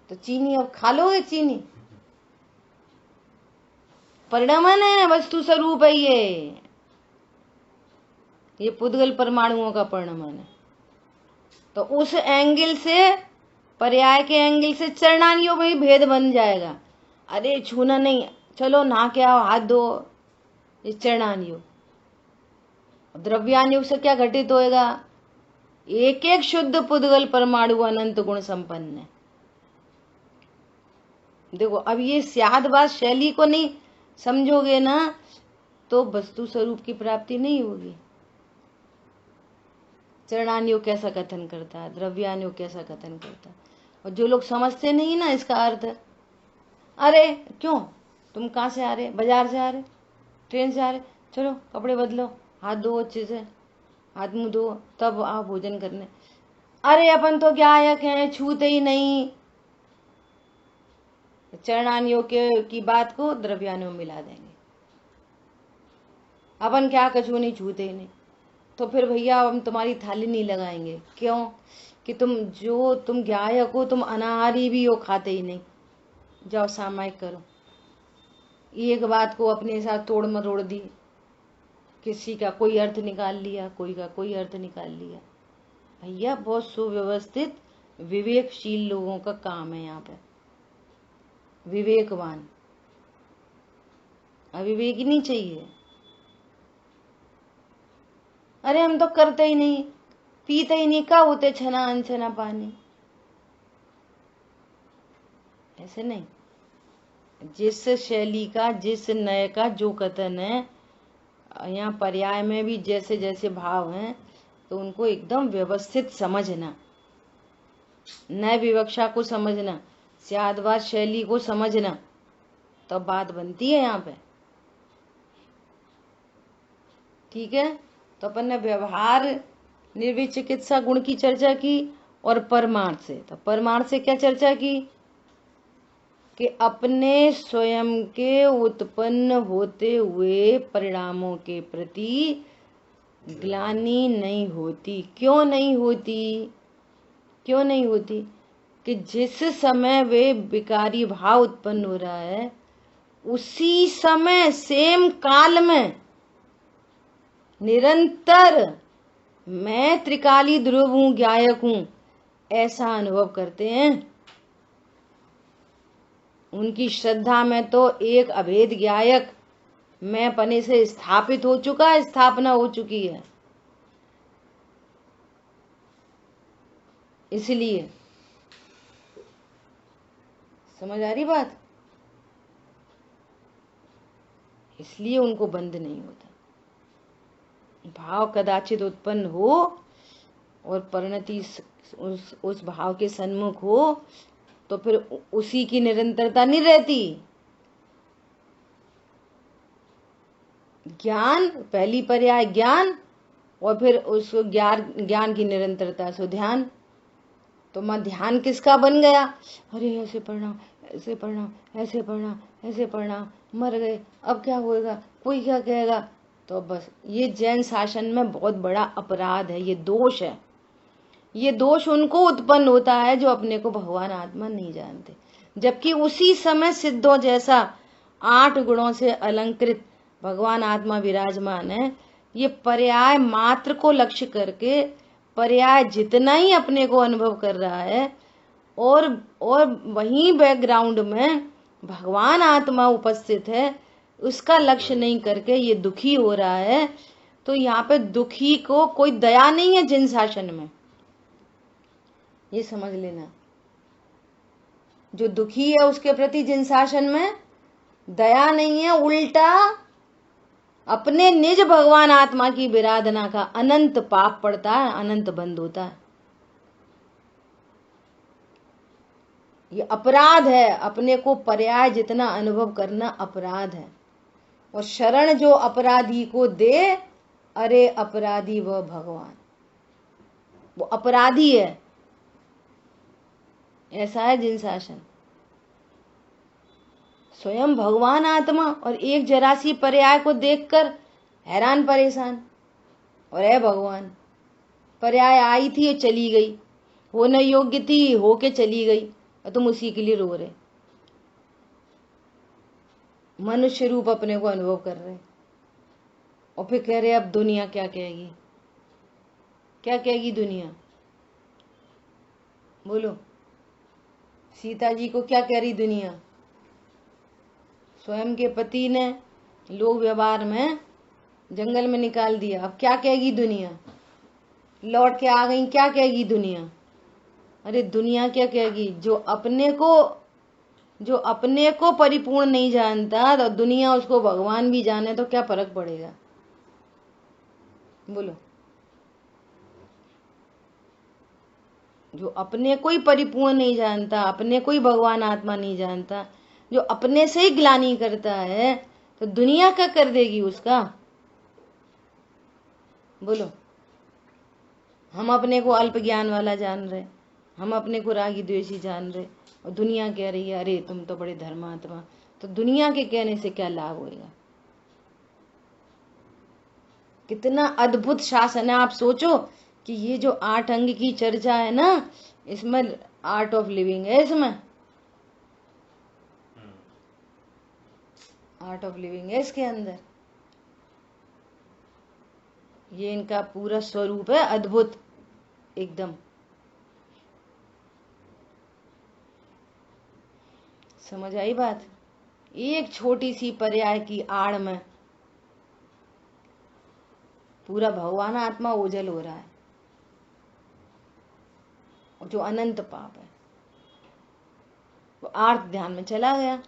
तो चीनी अब खा लोगे? चीनी परिणमन है, वस्तु स्वरूप है ये पुद्गल परमाणुओं का परिणमन है। तो उस एंगल से, पर्याय के एंगल से चरणानियों में ही भेद बन जाएगा। अरे छूना नहीं, चलो नहा के आओ, हाथ धो, ये चरणान योग। द्रव्यान योग से क्या घटित होएगा? एक एक शुद्ध पुद्गल परमाणु अनंत गुण संपन्न है। देखो अब ये स्याद बात शैली को नहीं समझोगे ना तो वस्तु स्वरूप की प्राप्ति नहीं होगी। चरणान्योग कैसा कथन करता है, द्रव्यान्योग कैसा कथन करता है। और जो लोग समझते नहीं ना इसका अर्थ, अरे क्यों तुम कहाँ से आ रहे, बाजार से आ रहे, ट्रेन से आ रहे, चलो कपड़े बदलो, हाथ धो अच्छे से, हाथ मुंह धो, तब आओ भोजन करने। अरे अपन तो गायक हैं, छूते ही नहीं। चरणान्योग की बात को द्रव्यान्योग में मिला देंगे। अपन क्या कछू नहीं, छूते ही नहीं। तो फिर भैया हम तुम्हारी थाली नहीं लगाएंगे। क्यों? कि तुम गायक हो, तुम अनाहारी भी हो, खाते ही नहीं। जाओ सामायिक करो। एक बात को अपने साथ तोड़ मरोड़ दी, किसी का कोई अर्थ निकाल लिया, कोई का कोई अर्थ निकाल लिया। भैया बहुत सुव्यवस्थित विवेकशील लोगों का काम है यहाँ पे, विवेकवान। अविवेकी नहीं चाहिए। अरे हम तो करते ही नहीं, पीते ही नहीं, का होते छना अनछना पानी। ऐसे नहीं। जिस शैली का, जिस नय का जो कथन है, यहाँ पर्याय में भी जैसे जैसे भाव हैं, तो उनको एकदम व्यवस्थित समझना, नय विवक्षा को समझना, स्यादवाद शैली को समझना, तो बात बनती है यहाँ पे। ठीक है। तो अपन ने व्यवहार निर्विच चिकित्सा गुण की चर्चा की, और परमार्थ से, तो परमार्थ से क्या चर्चा की कि अपने स्वयं के उत्पन्न होते हुए परिणामों के प्रति ग्लानि नहीं होती। क्यों नहीं होती? क्यों नहीं होती? कि जिस समय वे विकारी भाव उत्पन्न हो रहा है, उसी समय सेम काल में निरंतर मैं त्रिकाली ध्रुव हूं, गायक हूं, ऐसा अनुभव करते हैं। उनकी श्रद्धा में तो एक अभेद गायक मैं पने से स्थापित हो चुका है, स्थापना हो चुकी है। इसलिए समझ आ रही बात? इसलिए उनको बंद नहीं होता। भाव कदाचित उत्पन्न हो और परिणति उस भाव के सन्मुख हो, तो फिर उसी की निरंतरता नहीं रहती। ज्ञान, पहली पर्याय ज्ञान, और फिर उस ज्ञान की निरंतरता से ध्यान। तो मैं ध्यान किसका बन गया? अरे ऐसे पढ़ना, ऐसे पढ़ना, ऐसे पढ़ना, ऐसे पढ़ना, मर गए, अब क्या होएगा, कोई क्या कहेगा। तो बस ये जैन शासन में बहुत बड़ा अपराध है, ये दोष है। ये दोष उनको उत्पन्न होता है जो अपने को भगवान आत्मा नहीं जानते। जबकि उसी समय सिद्धों जैसा 8 गुणों से अलंकृत भगवान आत्मा विराजमान है। ये पर्याय मात्र को लक्ष्य करके पर्याय जितना ही अपने को अनुभव कर रहा है, और वहीं बैकग्राउंड में भगवान आत्मा उपस्थित है, उसका लक्ष्य नहीं करके ये दुखी हो रहा है। तो यहाँ पे दुखी को कोई दया नहीं है जिन शासन में, ये समझ लेना। जो दुखी है उसके प्रति जिन शासन में दया नहीं है, उल्टा अपने निज भगवान आत्मा की विराधना का अनंत पाप पड़ता है, अनंत बंद होता है। ये अपराध है, अपने को पर्याय जितना अनुभव करना अपराध है। और शरण जो अपराधी को दे, अरे अपराधी वह भगवान, वो अपराधी है। ऐसा है जिन शासन। स्वयं भगवान आत्मा और एक जरासी पर्याय को देखकर हैरान परेशान, और है भगवान, पर्याय आई थी और चली गई, होने योग्य थी, होके चली गई, और तुम उसी के लिए रो रहे। मनुष्य रूप अपने को अनुभव कर रहे, और फिर कह रहे अब दुनिया क्या कहेगी, क्या कहेगी दुनिया? बोलो, सीता जी को क्या कह रही दुनिया? स्वयं के पति ने लोक व्यवहार में जंगल में निकाल दिया, अब क्या कहेगी दुनिया? लौट के आ गई, क्या कहेगी दुनिया? अरे दुनिया क्या कहेगी? जो अपने को जो अपने को परिपूर्ण नहीं जानता तो दुनिया उसको भगवान भी जाने तो क्या फर्क पड़ेगा? बोलो। जो अपने को ही परिपूर्ण नहीं जानता, अपने को ही भगवान आत्मा नहीं जानता, जो अपने से ही ग्लानि करता है, तो दुनिया क्या कर देगी उसका? बोलो। हम अपने को अल्प ज्ञान वाला जान रहे, हम अपने को रागी द्वेषी जान रहे, और दुनिया कह रही है अरे तुम तो बड़े धर्मात्मा। तो दुनिया के कहने से क्या लाभ होएगा? कितना अद्भुत शासन है। आप सोचो कि ये जो 8 अंग की चर्चा है ना, इसमें आर्ट ऑफ लिविंग है, इसमें आर्ट ऑफ लिविंग है इसके अंदर। ये इनका पूरा स्वरूप है, अद्भुत एकदम। समझ आई बात? एक छोटी सी पर्याय की आड़ में पूरा भगवान आत्मा ओझल हो रहा है, और जो अनंत पाप है वो आर्त ध्यान में चला गया।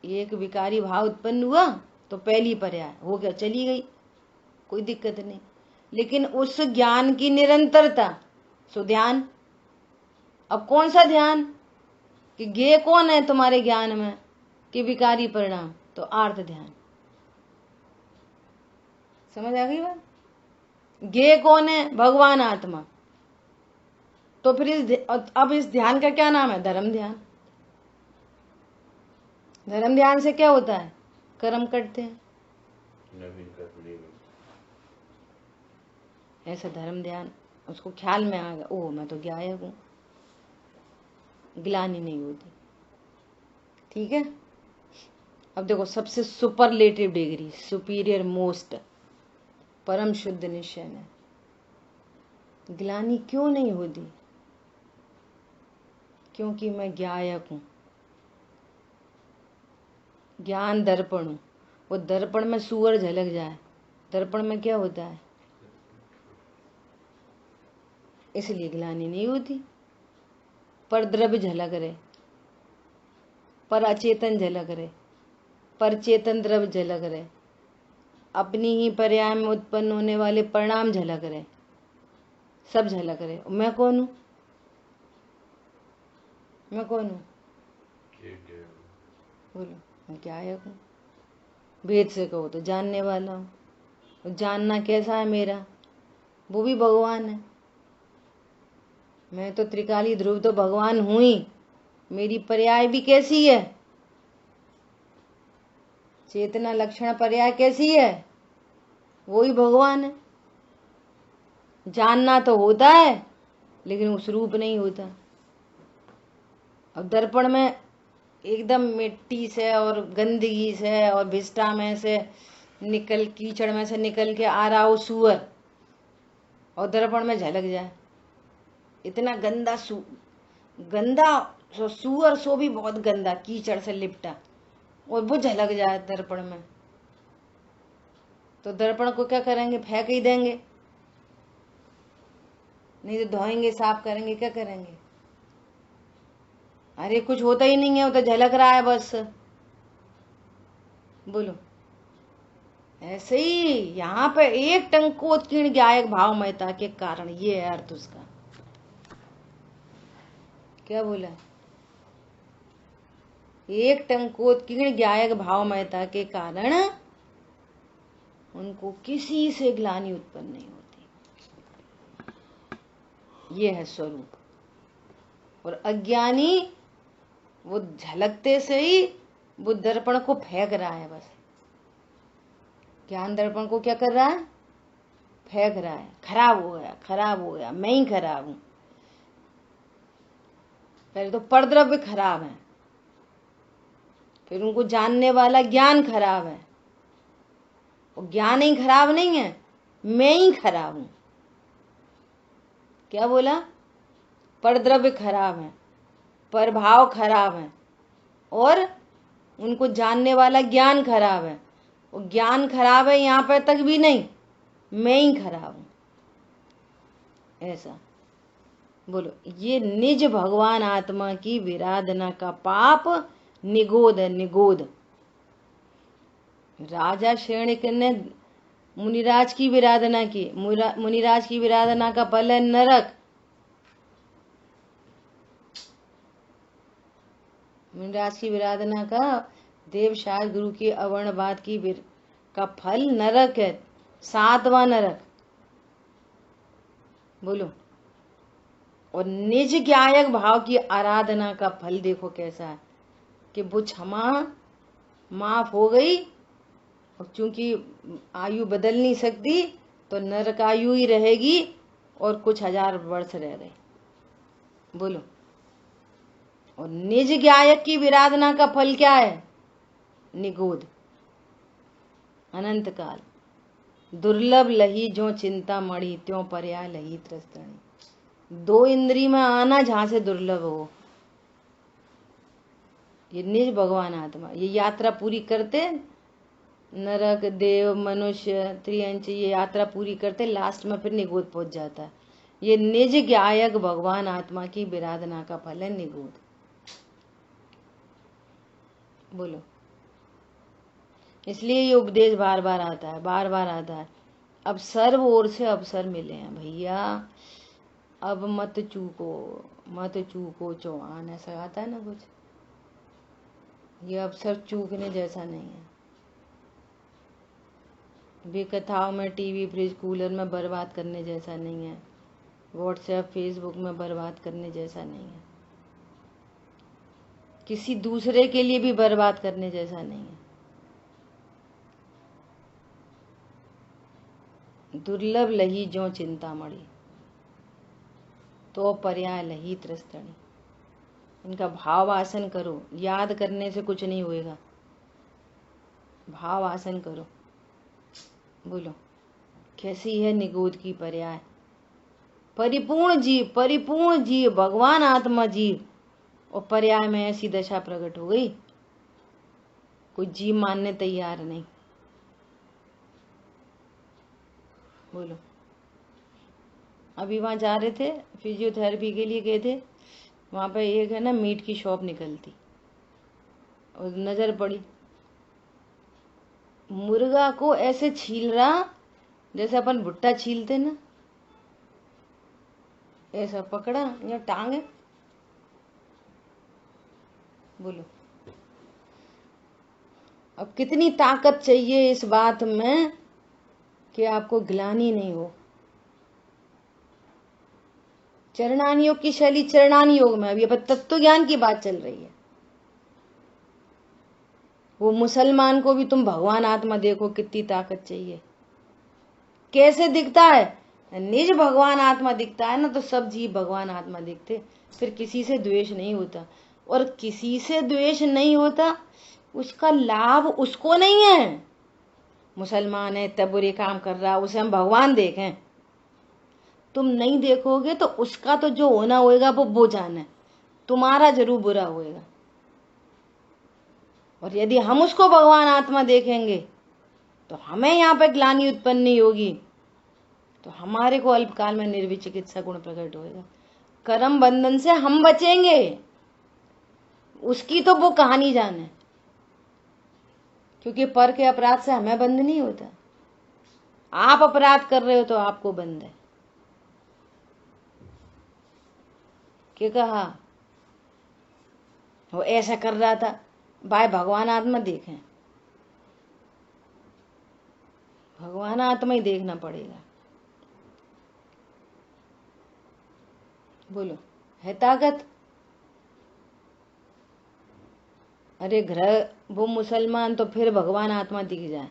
एक विकारी भाव उत्पन्न हुआ तो पहली पर्याय हो गया, चली गई, कोई दिक्कत नहीं। लेकिन उस ज्ञान की निरंतरता, सो ध्यान। अब कौन सा ध्यान? कि गे कौन है तुम्हारे ज्ञान में कि विकारी परिणाम? तो आर्त ध्यान। समझ आ गई बात? गे कौन है? भगवान आत्मा। तो फिर अब इस ध्यान का क्या नाम है? धर्म ध्यान। धर्म ध्यान से क्या होता है? कर्म करते हैं, ऐसा धर्म ध्यान। उसको ख्याल में आ गया, ओह मैं तो गायक हूं, ग्लानि नहीं होती। ठीक है। अब देखो, सबसे सुपरलेटिव डिग्री, सुपीरियर मोस्ट, परम शुद्ध निश्चय में ग्लानि क्यों नहीं होती? क्योंकि मैं गायक हूं, ज्ञान दर्पण हूं। वो दर्पण में सूअर झलक जाए, दर्पण में क्या होता है? इसलिए ग्लानि नहीं होती। पर द्रव्य झलक रहे, पर अचेतन झलक रहे, पर चेतन द्रव्य झलक रहे, अपनी ही पर्याय में उत्पन्न होने वाले परिणाम झलक रहे, सब झलक रहे। मैं कौन हूं? मैं कौन हूं? बोलो। मैं गायक हूं। वेद से कहो तो जानने वाला हूं। और जानना कैसा है मेरा? वो भी भगवान है। मैं तो त्रिकाली ध्रुव तो भगवान हूं ही, मेरी पर्याय भी कैसी है? चेतना लक्षण पर्याय कैसी है? वो ही भगवान है। जानना तो होता है लेकिन उस रूप नहीं होता। अब दर्पण में एकदम मिट्टी से और गंदगी से और विष्ठा में से निकल, कीचड़ में से निकल के आ रहा हो सूअर, और दर्पण में झलक जाए, इतना गंदा गंदा सूअर, सो भी बहुत गंदा, कीचड़ से लिपटा, और वो झलक जाए दर्पण में, तो दर्पण को क्या करेंगे? फेंक ही देंगे, नहीं तो धोएंगे, साफ करेंगे, क्या करेंगे? अरे कुछ होता ही नहीं है, वो तो झलक रहा है बस। बोलो। ऐसे ही यहाँ पे एक टंकोत्कीर्ण गायक भावमयता के कारण, ये है अर्थ उसका। क्या बोला? एक टंकोत्कीर्ण गायक भावमयता के कारण उनको किसी से ग्लानि उत्पन्न नहीं होती। ये है स्वरूप। और अज्ञानी वो झलकते से ही वो दर्पण को फेंक रहा है बस। ज्ञान दर्पण को क्या कर रहा है? फेंक रहा है। खराब हो गया, खराब हो गया, मैं ही खराब हूं। पहले तो परद्रव्य खराब है, फिर उनको जानने वाला ज्ञान खराब है। और ज्ञान ही खराब नहीं है, मैं ही खराब हूं। क्या बोला? परद्रव्य खराब है, प्रभाव खराब है, और उनको जानने वाला ज्ञान खराब है। और ज्ञान खराब है यहां पर तक भी नहीं, मैं ही खराब हूं। ऐसा बोलो, ये निज भगवान आत्मा की विराधना का पाप निगोद है, निगोद। राजा श्रेणिक ने मुनिराज की विराधना की, मुनिराज की विराधना का फल है नरक। मुनिराज की विराधना का देव शायद गुरु की अवर्णवाद की का फल नरक है, 7वां नरक। बोलो, और निज ज्ञायक भाव की आराधना का फल देखो कैसा है कि वो क्षमा माफ हो गई, और चूंकि आयु बदल नहीं सकती तो नरक आयु ही रहेगी और कुछ हजार वर्ष रह गए। बोलो, और निज ज्ञायक की विराधना का फल क्या है? निगोद, अनंत काल। दुर्लभ लही जो चिंता मणि, त्यों पर्याय लही त्रस्तणी। 2 इंद्री में आना जहां से दुर्लभ हो, ये निज भगवान आत्मा ये यात्रा पूरी करते, नरक देव मनुष्य त्रियंच ये यात्रा पूरी करते, लास्ट में फिर निगोद पहुंच जाता है। ये निज ज्ञायक भगवान आत्मा की विराधना का फल है निगोद। बोलो, इसलिए ये उपदेश बार बार आता है, बार बार आता है। अब सर्व ओर से अवसर मिले हैं भैया, अब मत चूको चौहान, ऐसा आता है ना कुछ। ये अवसर चूकने जैसा नहीं है। बेकथाओं में, टीवी फ्रिज कूलर में बर्बाद करने जैसा नहीं है, व्हाट्सएप फेसबुक में बर्बाद करने जैसा नहीं है, किसी दूसरे के लिए भी बर्बाद करने जैसा नहीं है। दुर्लभ लही जो चिंता मणि, तो पर्याय लही त्रस्तणी। इनका भाव आसन करो, याद करने से कुछ नहीं होएगा, भाव आसन करो। बोलो, कैसी है निगोद की पर्याय? परिपूर्ण जीव भगवान आत्मा जीव, और पर्याय में ऐसी दशा प्रकट हो गई, कोई जीव मानने तैयार नहीं। बोलो, अभी वहां जा रहे थे फिजियोथेरेपी के लिए गए थे, वहां पे एक है ना मीट की शॉप निकलती, और नजर पड़ी, मुर्गा को ऐसे छील रहा जैसे अपन भुट्टा छीलते ना, ऐसा पकड़ा या टांगे। बोलो, अब कितनी ताकत चाहिए इस बात में कि आपको ग्लानि नहीं हो। चरणानी योग की शैली, चरणानी योग में अभी अब तत्व ज्ञान की बात चल रही है। वो मुसलमान को भी तुम भगवान आत्मा देखो, कितनी ताकत चाहिए। कैसे दिखता है? निज भगवान आत्मा दिखता है ना, तो सब जीव भगवान आत्मा दिखते, फिर किसी से द्वेष नहीं होता। और किसी से द्वेष नहीं होता, उसका लाभ उसको नहीं है। मुसलमान है तब बुरे काम कर रहा, उसे हम भगवान देखें, तुम नहीं देखोगे तो उसका तो जो होना होएगा वो जाने, तुम्हारा जरूर बुरा होएगा। और यदि हम उसको भगवान आत्मा देखेंगे तो हमें यहाँ पे ग्लानि उत्पन्न नहीं होगी, तो हमारे को अल्पकाल में निर्विचिकित्सा गुण प्रकट होएगा। कर्म बंधन से हम बचेंगे, उसकी तो वो कहानी जाने, क्योंकि पर के अपराध से हमें बंध नहीं होता। आप अपराध कर रहे हो तो आपको बंध है। क्या कहा? वो ऐसा कर रहा था, भाई भगवान आत्मा देखें, भगवान आत्मा ही देखना पड़ेगा। बोलो, है ताकत? अरे ग्रह वो मुसलमान तो फिर भगवान आत्मा दिख जाए,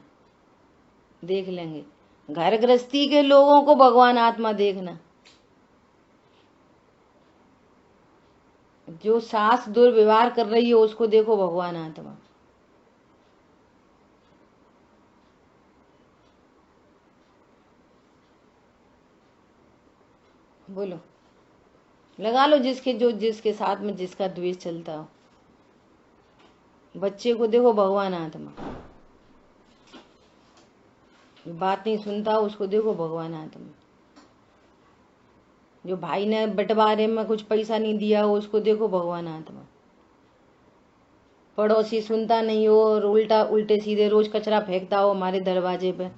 देख लेंगे। घर गृहस्थी के लोगों को भगवान आत्मा देखना, जो सास दुर्व्यवहार कर रही है उसको देखो भगवान आत्मा। बोलो, लगा लो जिसके साथ में जिसका द्वेष चलता हो। बच्चे को देखो भगवान आत्मा, बात नहीं सुनता उसको देखो भगवान आत्मा। जो भाई ने बंटवारे में कुछ पैसा नहीं दिया हो उसको देखो भगवान आत्मा। पड़ोसी सुनता नहीं हो और उल्टे सीधे रोज कचरा फेंकता हो हमारे दरवाजे पे,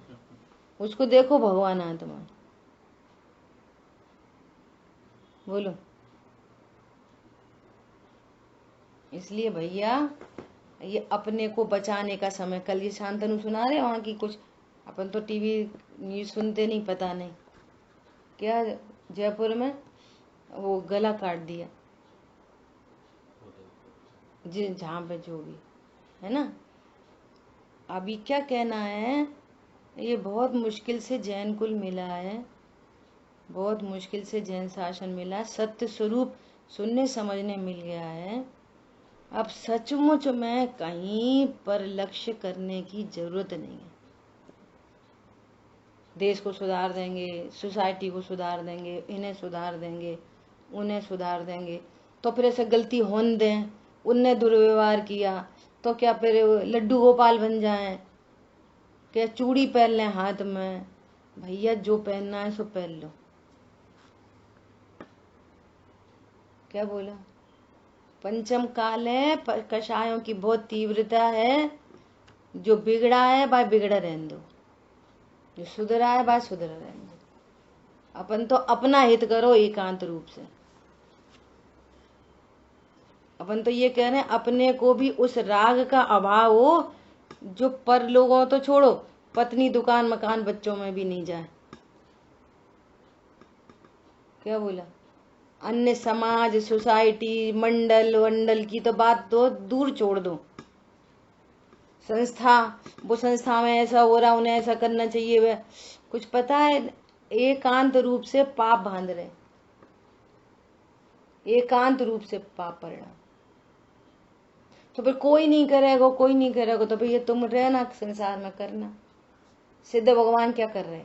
उसको देखो भगवान आत्मा। बोलो। इसलिए भैया ये अपने को बचाने का समय। कल ये शांतनु सुना रहे वहां की कुछ, अपन तो टीवी न्यूज सुनते नहीं, पता नहीं क्या जयपुर में वो गला काट दिया, जहाँ पे जो भी है ना। अभी क्या कहना है, ये बहुत मुश्किल से जैन कुल मिला है, बहुत मुश्किल से जैन शासन मिला, सत्य स्वरूप सुनने समझने मिल गया है। अब सचमुच में कहीं पर लक्ष्य करने की जरूरत नहीं है। देश को सुधार देंगे, सोसाइटी को सुधार देंगे, इन्हें सुधार देंगे, उन्हें सुधार देंगे, तो फिर ऐसे गलती होने दें। उनने दुर्व्यवहार किया तो क्या फिर लड्डू गोपाल बन जाएं, क्या चूड़ी पहन लें हाथ में? भैया जो पहनना है सो पहन लो। क्या बोला? पंचम काल है, कषायों की बहुत तीव्रता है। जो बिगड़ा है भाई बिगड़ा रहने दो, जो सुधरा है भाई सुधरा रहने दो। अपन तो अपना हित करो एकांत रूप से। अपन तो ये कह रहे हैं अपने को भी उस राग का अभाव हो जो पर लोगों तो छोड़ो, पत्नी दुकान मकान बच्चों में भी नहीं जाए। क्या बोला? अन्य समाज सोसाइटी मंडल वंडल की तो बात तो दूर छोड़ दो। संस्था, वो संस्था में ऐसा हो रहा, उन्हें ऐसा करना चाहिए, वह कुछ पता है? एकांत रूप से पाप बांध रहे, एकांत रूप से पाप परिणाम। तो फिर कोई नहीं करेगा, कोई नहीं करेगा, तो भैया तुम रहना संसार में करना। सिद्ध भगवान क्या कर रहे?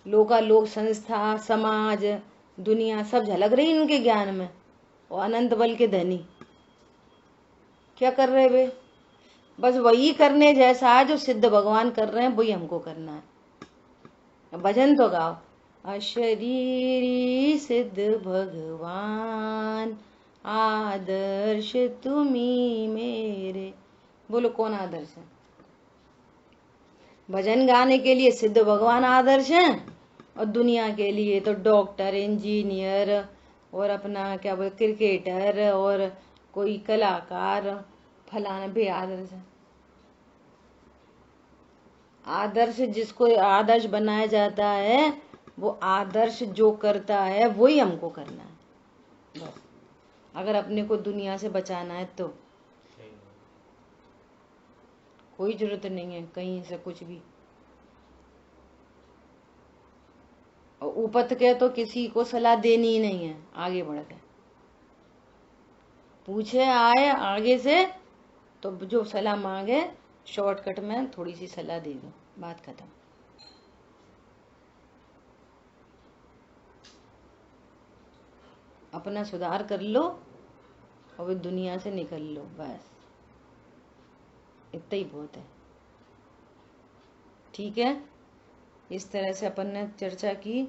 लोकालोक संस्था समाज दुनिया सब झलक रही इनके ज्ञान में, और अनंत बल के धनी क्या कर रहे वे? बस वही करने जैसा है जो सिद्ध भगवान कर रहे हैं, वही हमको करना है। भजन तो गाओ, अशरीरी सिद्ध भगवान आदर्श तुम्ही मेरे। बोलो कौन आदर्श है? भजन गाने के लिए सिद्ध भगवान आदर्श हैं, और दुनिया के लिए तो डॉक्टर इंजीनियर और अपना क्या बोल क्रिकेटर और कोई कलाकार फलाना भी आदर्श है। आदर्श जिसको आदर्श बनाया जाता है, वो आदर्श जो करता है वही हमको करना है बस। अगर अपने को दुनिया से बचाना है तो कोई जरूरत नहीं है कहीं से कुछ भी। और ऊपर के तो किसी को सलाह देनी ही नहीं है, आगे बढ़ के पूछे आए आगे से तो जो सलाह मांगे शॉर्टकट में थोड़ी सी सलाह दे दो, बात खत्म। अपना सुधार कर लो और वो दुनिया से निकल लो, बस इतना ही बहुत है। ठीक है, इस तरह से अपन ने चर्चा की।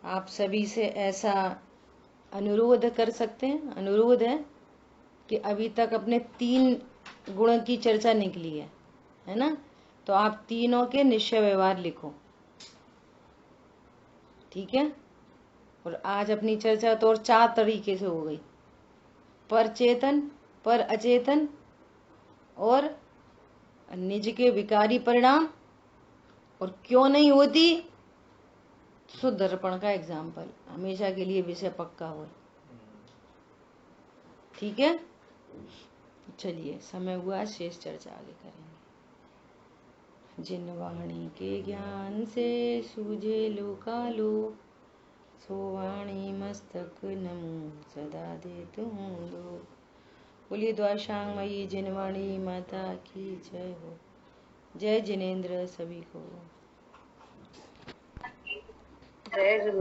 आप सभी से ऐसा अनुरोध कर सकते हैं, अनुरोध है कि अभी तक अपने 3 गुणों की चर्चा निकली है ना? तो आप तीनों के निश्चय व्यवहार लिखो, ठीक है? और आज अपनी चर्चा तो और 4 तरीके से हो गई, पर चेतन, पर अचेतन और निज के विकारी परिणाम, और क्यों नहीं होती शुद्ध दर्पण का एग्जाम्पल, हमेशा के लिए विषय पक्का हो। ठीक है, चलिए समय हुआ, शेष चर्चा आगे करेंगे। जिन वाणी के ज्ञान से सूझे लोकालो, सो वाणी मस्तक नमो सदा देत हूँ लोग। बोलिए द्वारशांगमयी जिनवाणी माता की जय हो। जय जिनेन्द्र सभी को। जय गुरु।